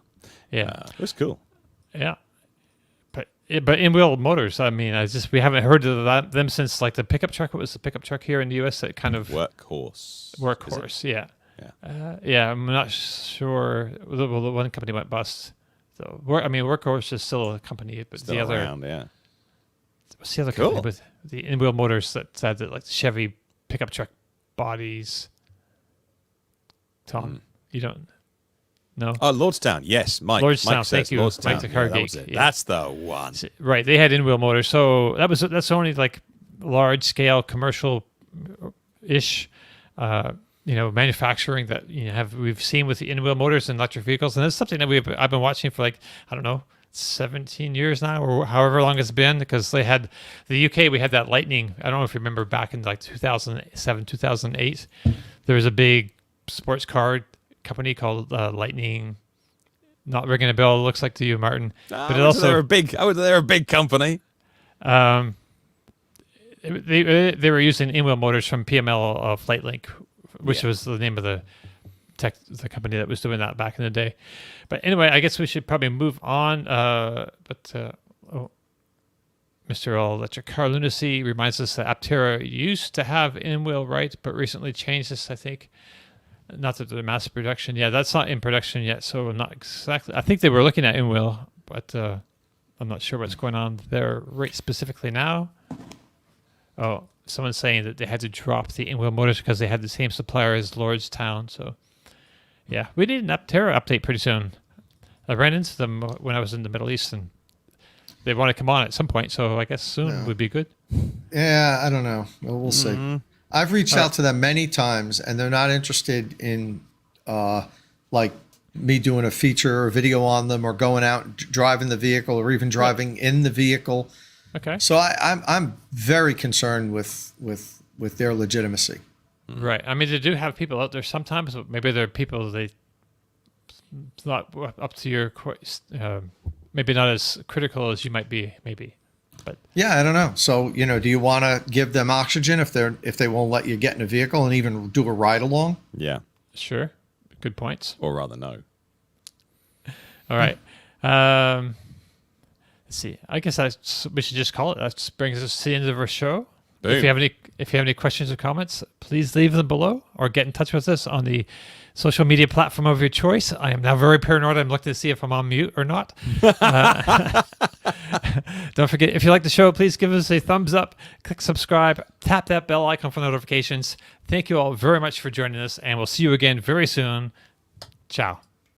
It was cool. Yeah. But in-wheel motors, I mean, we haven't heard of them since like the pickup truck. What was the pickup truck here in the US that kind of Workhorse, yeah. Yeah, I'm not sure. The one company went bust. So, Workhorse is still a company, but still the other around, yeah. What's the other company with the in-wheel motors that said that, like Chevy pickup truck bodies? Tom, you don't know? Oh, Lordstown, yes, Mike. Lordstown, thank you, Lordstown. Mike the car geek. That's the one. Right, they had in-wheel motors, so that's only like large-scale commercial-ish, manufacturing that we've seen with the in-wheel motors in electric vehicles, and that's something that I've been watching for 17 years now, or however long it's been, because they had the UK. We had that Lightning. I don't know if you remember back in 2007, 2008. There was a big sports car company called Lightning. Not ringing a bell. It looks like to you, Martin. But they're a big company. They were using in-wheel motors from PML FlightLink, which was the name of the company that was doing that back in the day. But anyway, I guess we should probably move on. Mr. All Electric Car Lunacy reminds us that Aptera used to have in-wheel right, but recently changed this, I think. Not that the mass production. Yeah, that's not in production yet, so I'm not exactly. I think they were looking at in-wheel, but I'm not sure what's going on there right specifically now. Oh, someone's saying that they had to drop the in-wheel motors because they had the same supplier as Lordstown, so... Yeah, we need an Aptera update pretty soon. I ran into them when I was in the Middle East, and they want to come on at some point, so I guess soon would be good. Yeah, I don't know. Well, we'll see. I've reached out to them many times, and they're not interested in me doing a feature or video on them, or going out and driving the vehicle, or even driving in the vehicle. Okay. So I'm very concerned with their legitimacy. Right. I mean, they do have people out there sometimes, but maybe there are people it's not up to your, maybe not as critical as you might be, maybe. But Yeah, I don't know. So, do you want to give them oxygen if they won't let you get in a vehicle and even do a ride along? Yeah. sure, good points. Or rather, no. All right. Let's see. I guess we should just call it. That brings us to the end of our show. Boom. If you have any questions or comments, please leave them below or get in touch with us on the social media platform of your choice. I am now very paranoid. I'm looking to see if I'm on mute or not. Don't forget, if you like the show, please give us a thumbs up, click subscribe, tap that bell icon for notifications. Thank you all very much for joining us, and we'll see you again very soon. Ciao.